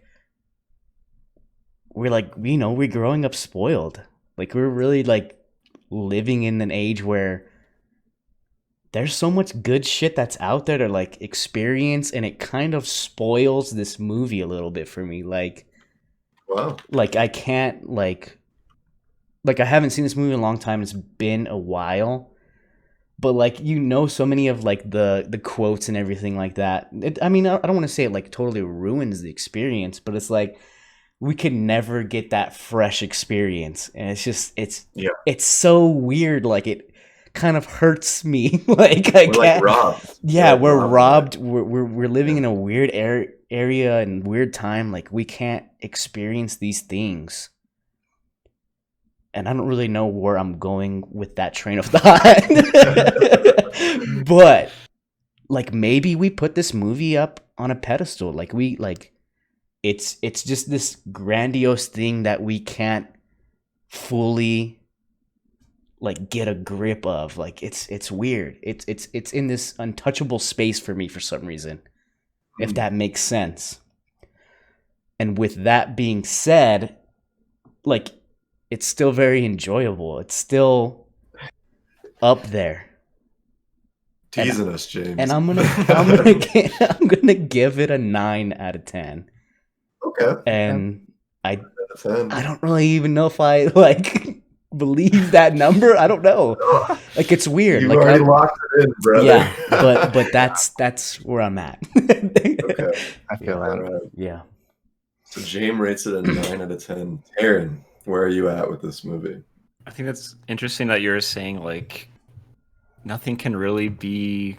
we're growing up spoiled, like we're really like living in an age where there's so much good shit that's out there to like experience, and it kind of spoils this movie a little bit for me. Like, wow. Like I can't like I haven't seen this movie in a long time. It's been a while, but like so many of like the quotes and everything like that. I mean, I don't want to say it like totally ruins the experience, but it's like we could never get that fresh experience, and it's just it's so weird. Like it kind of hurts me. Like I can't. Like robbed. Yeah, we're robbed. We're living in a weird area and weird time. Like we can't experience these things. And I don't really know where I'm going with that train of thought. But like maybe we put this movie up on a pedestal. Like it's just this grandiose thing that we can't fully like get a grip of. Like it's weird. It's in this untouchable space for me for some reason, if that makes sense. And with that being said, like it's still very enjoyable. It's still up there. Teasing us, James. And I'm gonna give it a 9 out of 10. Okay. And I don't really even know if I like believe that number. I don't know. Like it's weird. You like already locked it in, brother. Yeah, but that's where I'm at. Okay. I feel that. Right. Yeah. So James rates it a 9 out of 10. Aaron, where are you at with this movie? I think that's interesting that you're saying like nothing can really be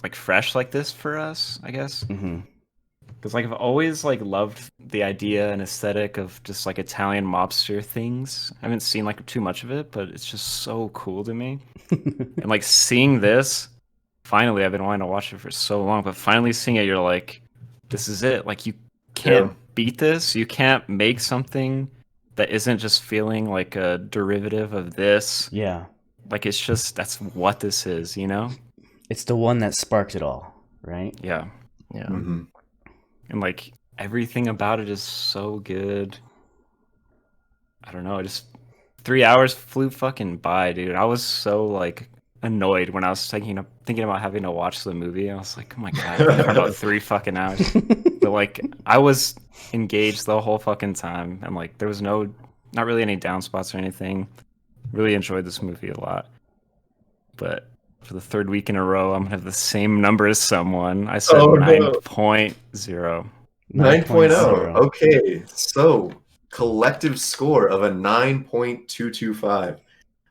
like fresh like this for us, I guess. Mm-hmm. Because like I've always like loved the idea and aesthetic of just like Italian mobster things. I haven't seen like too much of it, but it's just so cool to me. And like seeing this, finally, I've been wanting to watch it for so long, but finally seeing it, you're like, this is it. Like you can't beat this. You can't make something that isn't just feeling like a derivative of this. Yeah. Like it's just that's what this is, you know? It's the one that sparked it all, right? Yeah. Yeah. Mhm. And like everything about it is so good. I don't know, just 3 hours flew fucking by, dude. I was so like annoyed when I was thinking about having to watch the movie. I was like, oh my god, for about 3 fucking hours. But like I was engaged the whole fucking time, and like there was not really any down spots or anything. Really enjoyed this movie a lot. But for the third week in a row, I'm gonna have the same number as someone. I said 9.0. 9.0. Okay, so collective score of a 9.225.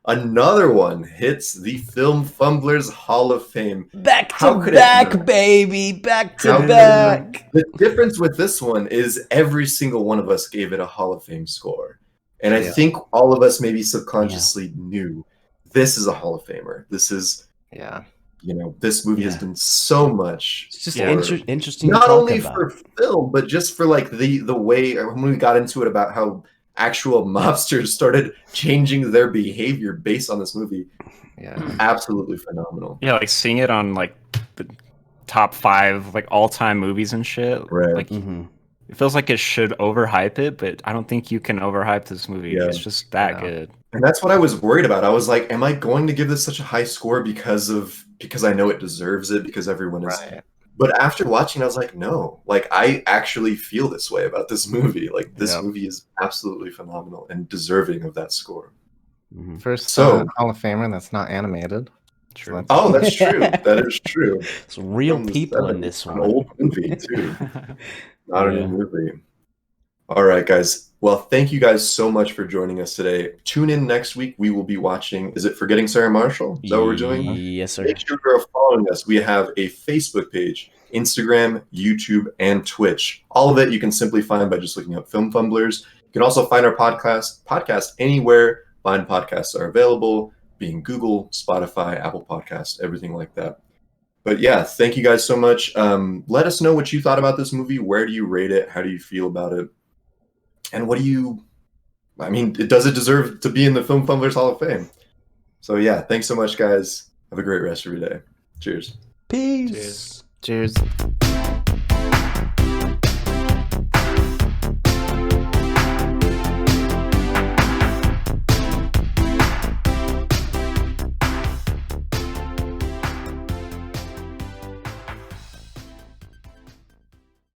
Another one hits the Film Fumblers Hall of Fame. Back How to could it back, not? baby. Back How to could it back. The difference with this one is every single one of us gave it a Hall of Fame score. And I Yeah. think all of us maybe subconsciously knew this is a Hall of Famer. This is, Yeah. you know, this movie has Yeah. done so much. It's just Yeah. interesting to Not talk only about. for film, but just for like the way when we got into it about how actual mobsters started changing their behavior based on this movie. Yeah. Absolutely phenomenal. Yeah, like seeing it on like the top 5 like all-time movies and shit. Right. Like Mhm. it feels like it should overhype it, but I don't think you can overhype this movie. Yeah. It's just that Yeah. good. And that's what I was worried about. I was like, am I going to give this such a high score because I know it deserves it, because everyone is. Right. But after watching, I was like, no, like I actually feel this way about this movie. Like this Yep. movie is absolutely phenomenal and deserving of that score. Mhm. First So- Hall of Famer that's not animated. True. that's- Oh, that's true. That is true. It's real From the people in 70s, this an one. old movie too. Not a Yeah. new movie. All right, guys. Well, thank you guys so much for joining us today. Tune in next week. We will be watching. Is it Forgetting Sarah Marshall? Is that what we're doing? Yes, sir. Make sure you're following us. We have a Facebook page, Instagram, YouTube, and Twitch. All of it you can simply find by just looking up Film Fumblers. You can also find our podcast anywhere fine podcasts are available, being Google, Spotify, Apple Podcasts, everything like that. But yeah, thank you guys so much. Let us know what you thought about this movie. Where do you rate it? How do you feel about it? And does it deserve to be in the Film Fumblers Hall of Fame? So yeah, thanks so much, guys. Have a great rest of your day. Cheers. Peace. Cheers. Cheers.